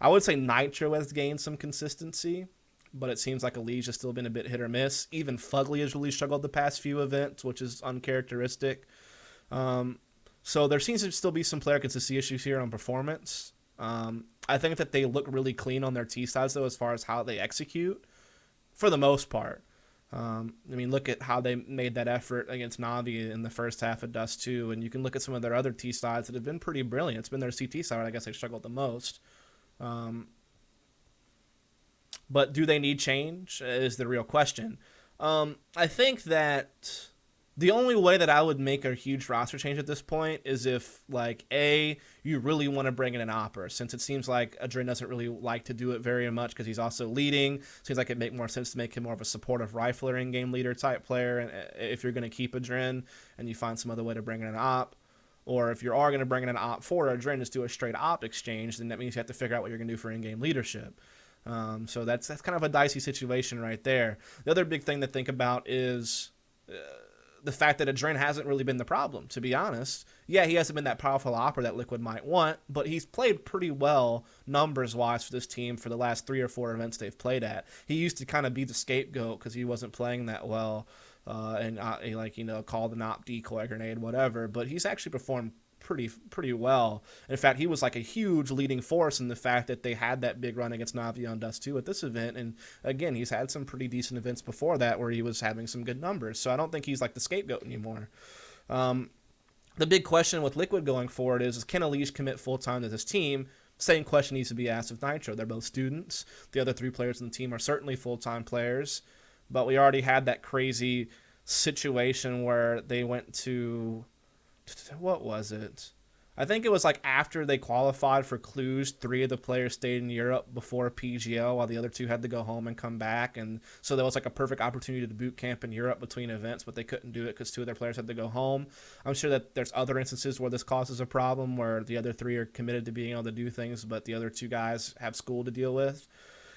I would say Nitro has gained some consistency, but it seems like Elige has still been a bit hit or miss. Even Fugly has really struggled the past few events, which is uncharacteristic. So there seems to still be some player consistency issues here on performance. I think that they look really clean on their T sides, though, as far as how they execute, for the most part. Look at how they made that effort against Navi in the first half of Dust 2, and you can look at some of their other T sides that have been pretty brilliant. It's been their CT side, I guess, they struggled the most. But do they need change is the real question. I think that the only way that I would make a huge roster change at this point is if, like, you really want to bring in an opper, since it seems like Adrin doesn't really like to do it very much because he's also leading. Seems like it'd make more sense to make him more of a supportive rifler and game leader type player, and if you're going to keep Adrin and you find some other way to bring in an op. Or if you are going to bring in an op for Adrin, just do a straight op exchange, then that means you have to figure out what you're going to do for in-game leadership. So that's kind of a dicey situation right there. The other big thing to think about is the fact that Adrin hasn't really been the problem, to be honest. Yeah, he hasn't been that powerful opera that Liquid might want, but he's played pretty well numbers-wise for this team for the last 3 or 4 events they've played at. He used to kind of be the scapegoat because he wasn't playing that well, and called an op decoy grenade, whatever, but he's actually performed pretty well. In fact, he was like a huge leading force in the fact that they had that big run against Navi on Dust 2 at this event, and again, he's had some pretty decent events before that where he was having some good numbers, so I don't think he's like the scapegoat anymore. The big question with Liquid going forward is can Elige commit full-time to this team? Same question needs to be asked of Nitro. They're both students. The other 3 players in the team are certainly full-time players, but we already had that crazy situation where they went to... what was it? I think it was like after they qualified for Cluj, 3 of the players stayed in Europe before PGL while the other 2 had to go home and come back. And so there was like a perfect opportunity to boot camp in Europe between events, but they couldn't do it because 2 of their players had to go home. I'm sure that there's other instances where this causes a problem where the other 3 are committed to being able to do things, but the other 2 guys have school to deal with.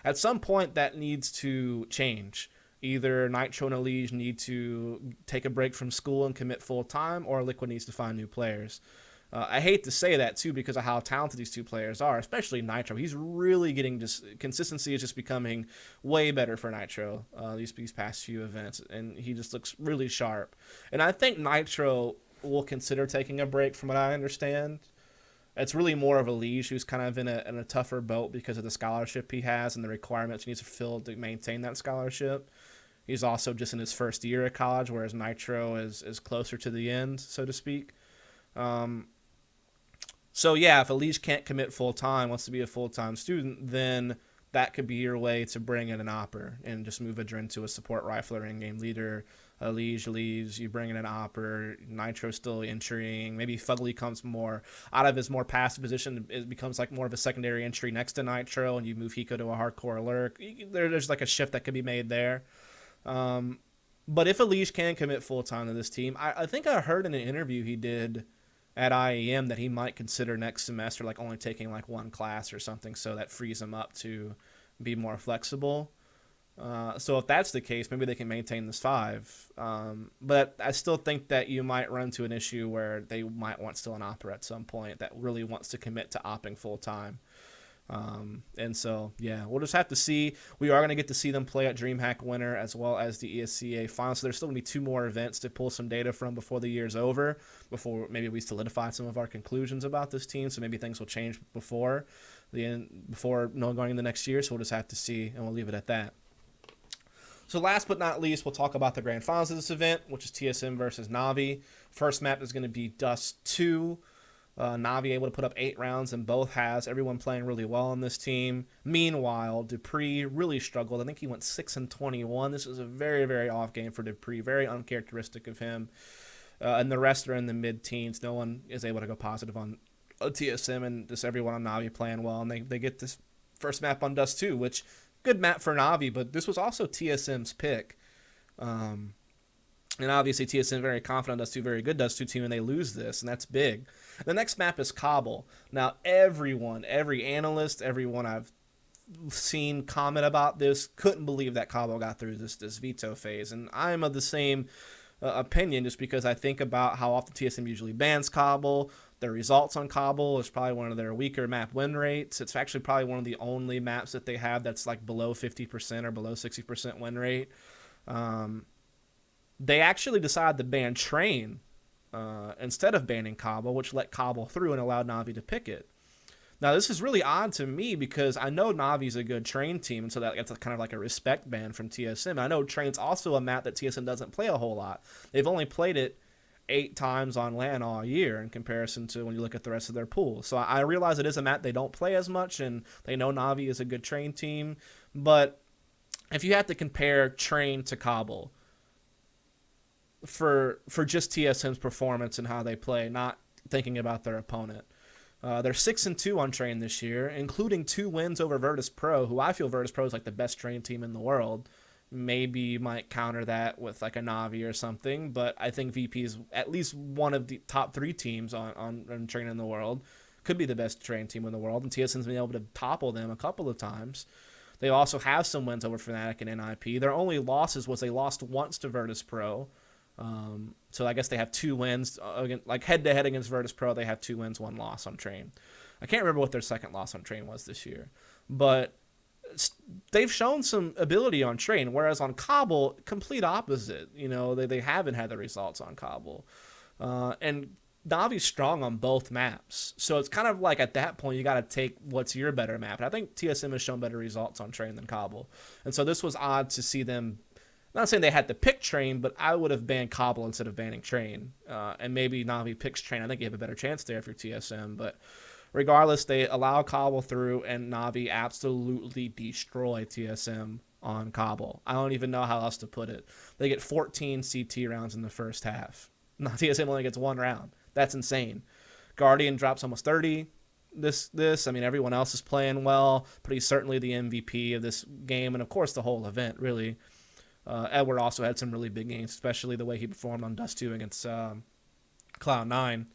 At some point, that needs to change. Either Nitro and Elige need to take a break from school and commit full-time, or Liquid needs to find new players. I hate to say that, too, because of how talented these 2 players are, especially Nitro. He's really getting consistency is just becoming way better for Nitro these past few events, and he just looks really sharp. And I think Nitro will consider taking a break, from what I understand. It's really more of Elige who's kind of in a tougher boat because of the scholarship he has and the requirements he needs to fulfill to maintain that scholarship. He's also just in his first year of college, whereas Nitro is closer to the end, so to speak. So yeah, if Elige can't commit full time, wants to be a full time student, then that could be your way to bring in an opper and just move Adren to a support rifler and game leader. Elige leaves, you bring in an opper. Nitro still entering. Maybe Fugly comes more out of his more passive position. It becomes like more of a secondary entry next to Nitro, and you move Hiko to a hardcore lurk. There's like a shift that could be made there. But if Elige can commit full time to this team, I think I heard in an interview he did at IEM that he might consider next semester like only taking like one class or something, so that frees him up to be more flexible. So if that's the case, maybe they can maintain this 5. But I still think that you might run into an issue where they might want still an opera at some point that really wants to commit to opping full time. And so, yeah, we'll just have to see. We are going to get to see them play at DreamHack Winter as well as the ESCA Finals. So there's still going to be 2 more events to pull some data from before the year's over, before maybe we solidify some of our conclusions about this team. So maybe things will change before the end, before going into the next year. So we'll just have to see, and we'll leave it at that. So last but not least, we'll talk about the grand finals of this event, which is TSM versus Navi. First map is going to be Dust 2. Navi able to put up 8 rounds in both halves. Everyone playing really well on this team. Meanwhile, Dupree really struggled. I think he went 6-21. This is a very, very off game for Dupree. Very uncharacteristic of him. And the rest are in the mid-teens. No one is able to go positive on TSM, and just everyone on Navi playing well. And they get this first map on Dust 2, which, good map for Navi, but this was also TSM's pick. And obviously TSM very confident Dust 2, very good Dust 2 team, and they lose this, and that's big. The next map is Cobble. Now every analyst, everyone I've seen comment about this couldn't believe that Cobble got through this veto phase, and I'm of the same opinion, just because I think about how often TSM usually bans Cobble. Their results on Cobble is probably one of their weaker map win rates. It's actually probably one of the only maps that they have that's like below 50% or below 60% win rate. They actually decided to ban Train instead of banning Cobble, which let Cobble through and allowed Navi to pick it. Now, this is really odd to me because I know Navi's a good Train team, and so that's kind of like a respect ban from TSM. I know Train's also a map that TSM doesn't play a whole lot. They've only played it 8 times on LAN all year in comparison to when you look at the rest of their pool. So I realize it is a map they don't play as much, and they know Navi is a good Train team. But if you have to compare Train to Cobble for just TSM's performance and how they play, not thinking about their opponent, they're 6-2 on Train this year, including 2 wins over Virtus Pro, who I feel Virtus Pro is like the best Train team in the world. Maybe you might counter that with like a Navi or something, but I think VP is at least one of the top 3 teams on Train in the world. Could be the best Train team in the world, and TSM's been able to topple them a couple of times. They also have some wins over Fnatic and NIP. Their only losses was they lost once to Virtus Pro. So I guess they have 2 wins, like head-to-head against Virtus Pro. They have 2 wins, 1 loss on Train. I can't remember what their second loss on Train was this year, but they've shown some ability on Train, whereas on Cobble, complete opposite. You know, they haven't had the results on Cobble. And Navi's strong on both maps. So it's kind of like at that point, you got to take what's your better map. And I think TSM has shown better results on Train than Cobble. And so this was odd to see them. Not saying they had to pick Train, but I would have banned Cobble instead of banning Train. And maybe Navi picks Train. I think you have a better chance there if you're TSM. But regardless, they allow Cobble through, and Navi absolutely destroy TSM on Cobble. I don't even know how else to put it. They get 14 CT rounds in the first half. Now, TSM only gets 1 round. That's insane. Guardian drops almost 30. I mean, everyone else is playing well, but he's certainly the MVP of this game, and of course the whole event, really. Edward also had some really big games, especially the way he performed on Dust 2 against Cloud9.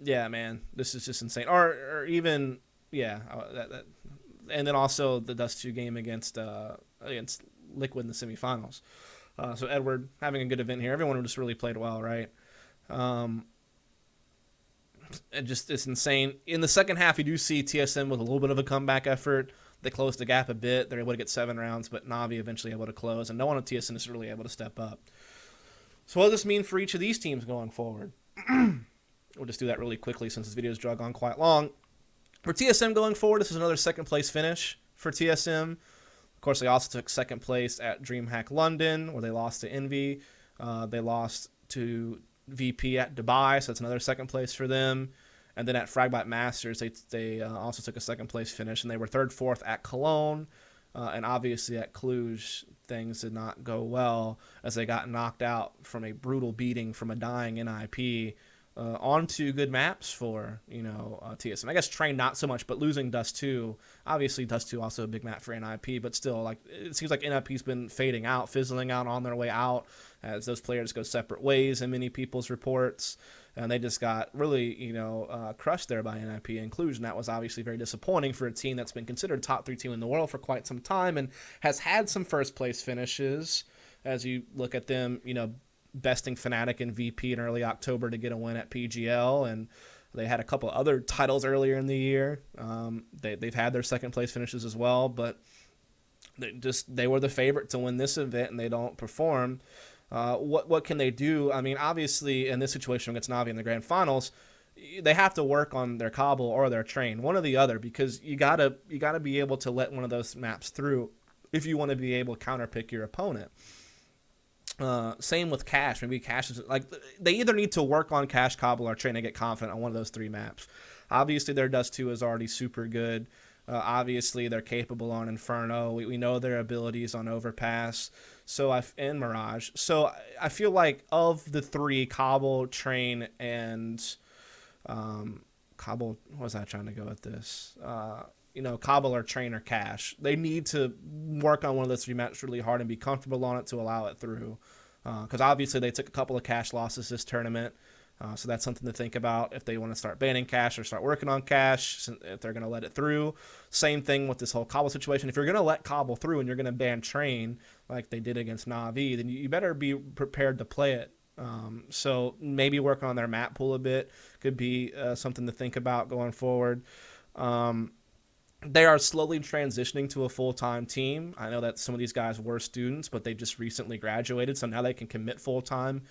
Yeah, man, this is just insane. Or even, yeah, and then also the Dust 2 game against Liquid in the semifinals. So Edward having a good event here. Everyone just really played well, right? It's insane. In the second half, you do see TSM with a little bit of a comeback effort. They closed the gap a bit. They're able to get 7 rounds, but Navi eventually able to close, and no one on TSM is really able to step up. So what does this mean for each of these teams going forward? We'll just do that really quickly since this video's drug on quite long. For TSM going forward, this is another second-place finish for TSM. Of course, they also took second place at DreamHack London, where they lost to Envy. They lost to VP at Dubai, so that's another second place for them. And then at Fragbite Masters, they also took a second place finish, and they were third, fourth at Cologne. And obviously at Cluj, things did not go well as they got knocked out from a brutal beating from a dying NIP onto good maps for, TSM. I guess Train not so much, but losing Dust 2, obviously Dust 2 also a big map for NIP, but still, like, it seems like NIP's been fading out, fizzling out on their way out as those players go separate ways in many people's reports. And they just got really, crushed there by NIP and Cluj, and that was obviously very disappointing for a team that's been considered top 3 team in the world for quite some time and has had some first place finishes. As you look at them, besting Fnatic and VP in early October to get a win at PGL, and they had a couple other titles earlier in the year. They've had their second place finishes as well, but they were the favorite to win this event, and they don't perform. What can they do? I mean, obviously, in this situation against Navi in the grand finals, they have to work on their Cobble or their Train, one or the other, because you gotta be able to let one of those maps through if you want to be able to counterpick your opponent. Same with Cash. Maybe Cash is like, they either need to work on Cash, Cobble, or Train and get confident on one of those 3 maps. Obviously, their Dust 2 is already super good. Obviously, they're capable on Inferno. We know their abilities on Overpass. And Mirage. So I feel like of the 3, Cobble, Train, and Cobble, what was I trying to go with this? Cobble or Train or Cash. They need to work on one of those 3 maps really hard and be comfortable on it to allow it through. Because obviously they took a couple of Cash losses this tournament. So that's something to think about if they want to start banning Cash or start working on Cash, if they're going to let it through. Same thing with this whole Cobble situation. If you're going to let Cobble through and you're going to ban Train like they did against Navi, then you better be prepared to play it. So maybe working on their map pool a bit could be something to think about going forward. They are slowly transitioning to a full-time team. I know that some of these guys were students, but they just recently graduated, so now they can commit full-time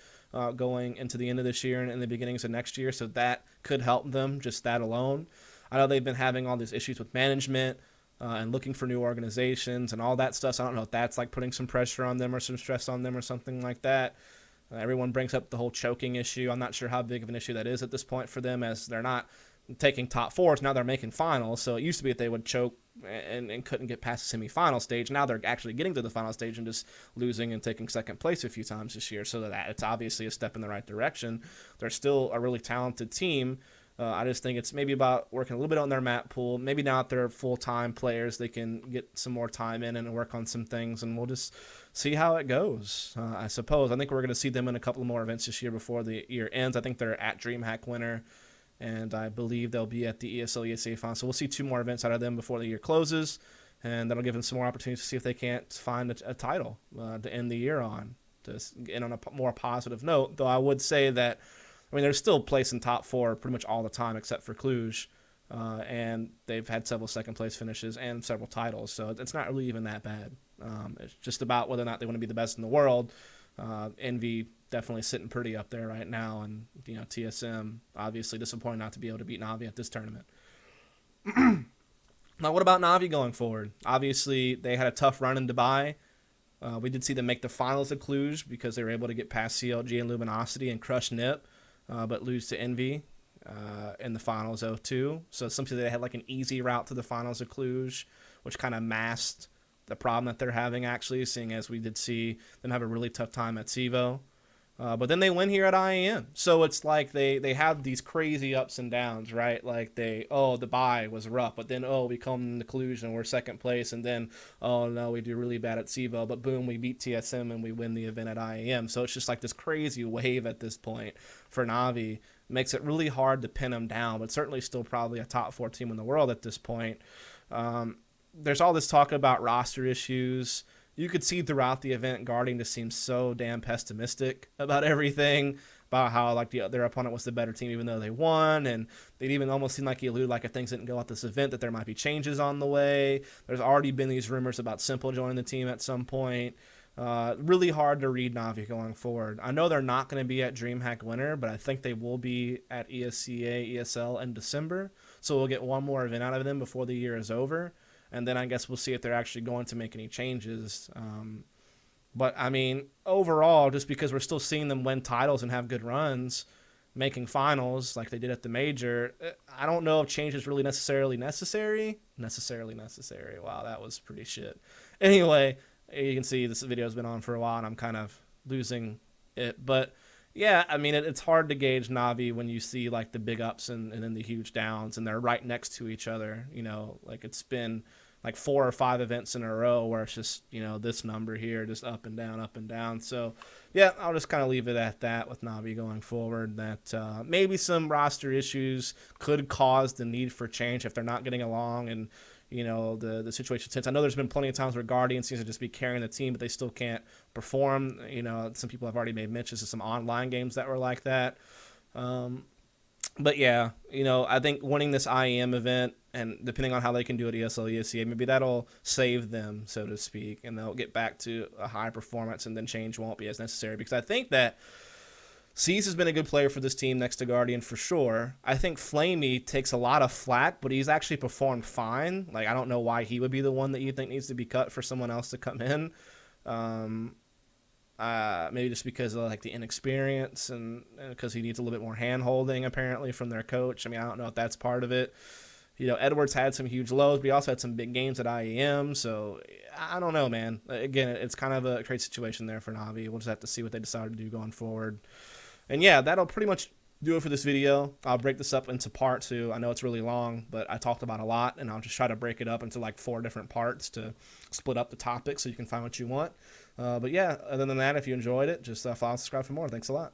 going into the end of this year and in the beginnings of next year, so that could help them, just that alone. I know they've been having all these issues with management and looking for new organizations and all that stuff, so I don't know if that's like putting some pressure on them or some stress on them or something like that. Everyone brings up the whole choking issue. I'm not sure how big of an issue that is at this point for them, as they're not taking top 4s. Now they're making finals. So it used to be that they would choke and couldn't get past the semifinal stage. Now they're actually getting to the final stage and just losing and taking second place a few times this year. So that it's obviously a step in the right direction. They're still a really talented team. I just think it's maybe about working a little bit on their map pool. Maybe now that they're full-time players, they can get some more time in and work on some things, and we'll just see how it goes, I suppose. I think we're going to see them in a couple more events this year before the year ends. I think they're at DreamHack Winter, and I believe they'll be at the ESL ESA final. So we'll see 2 more events out of them before the year closes, and that'll give them some more opportunities to see if they can't find a title to end the year on, to end on a more positive note. Though I would say that, they're still placing top 4 pretty much all the time except for Cluj, and they've had several second-place finishes and several titles, so it's not really even that bad. It's just about whether or not they want to be the best in the world. Envy definitely sitting pretty up there right now, and TSM obviously disappointed not to be able to beat Navi at this tournament. Now, what about Navi going forward? Obviously, they had a tough run in Dubai. We did see them make the finals of Cluj because they were able to get past CLG and Luminosity and crush NIP, but lose to Envy in the finals 0-2. So essentially they had like an easy route to the finals of Cluj, which kind of masked the problem that they're having, actually, seeing as we did see them have a really tough time at SIVO. But then they win here at IEM. So it's like they have these crazy ups and downs, right? Like the bye was rough, but then, we come to Cluj and we're second place, and then, no, we do really bad at SIVO, but boom, we beat TSM and we win the event at IEM. So it's just like this crazy wave at this point for Navi. Makes it really hard to pin them down, but certainly still probably a top 4 team in the world at this point. There's all this talk about roster issues. You could see throughout the event Guardian just seems so damn pessimistic about everything, about how like their opponent was the better team even though they won, and they'd even almost seem like he alluded like if things didn't go at this event that there might be changes on the way. There's already been these rumors about Simple joining the team at some point. Really hard to read Navi going forward. I know they're not going to be at DreamHack Winter, but I think they will be at ESCA, ESL in December, so we'll get one more event out of them before the year is over. and then I guess we'll see if they're actually going to make any changes. But I mean, overall, just because we're still seeing them win titles and have good runs, making finals like they did at the major, I don't know if change is really necessarily necessary. Wow, that was pretty shit. Anyway, you can see this video has been on for a while, and I'm kind of losing it. But yeah, I mean, it's hard to gauge Navi when you see like the big ups and then the huge downs, and they're right next to each other. You know, like it's been like 4 or 5 events in a row where it's just, you know, this number here, just up and down, up and down. So, yeah, I'll just kind of leave it at that with Navi going forward, that maybe some roster issues could cause the need for change if they're not getting along and, you know, the situation. Since I know there's been plenty of times where Guardian seems to just be carrying the team, but they still can't perform. You know, some people have already made mentions of some online games that were like that. But yeah, you know, I think winning this IEM event, and depending on how they can do at ESL, ESEA, maybe that'll save them, so to speak, and they'll get back to a high performance, and then change won't be as necessary. Because I think that Cease has been a good player for this team next to Guardian for sure. I think Flamey takes a lot of flack, but he's actually performed fine. Like, I don't know why he would be the one that you think needs to be cut for someone else to come in. Maybe just because of like the inexperience and because he needs a little bit more hand holding apparently from their coach. I mean, I don't know if that's part of it. You know, Edwards had some huge lows, but he also had some big games at IEM. So I don't know, man. Again, it's kind of a crazy situation there for Navi. We'll just have to see what they decide to do going forward. And yeah, that'll pretty much do it for this video. I'll break this up into part 2. I know it's really long, but I talked about a lot, and I'll just try to break it up into like 4 different parts to split up the topic so you can find what you want. But yeah, other than that, if you enjoyed it, just follow and subscribe for more. Thanks a lot.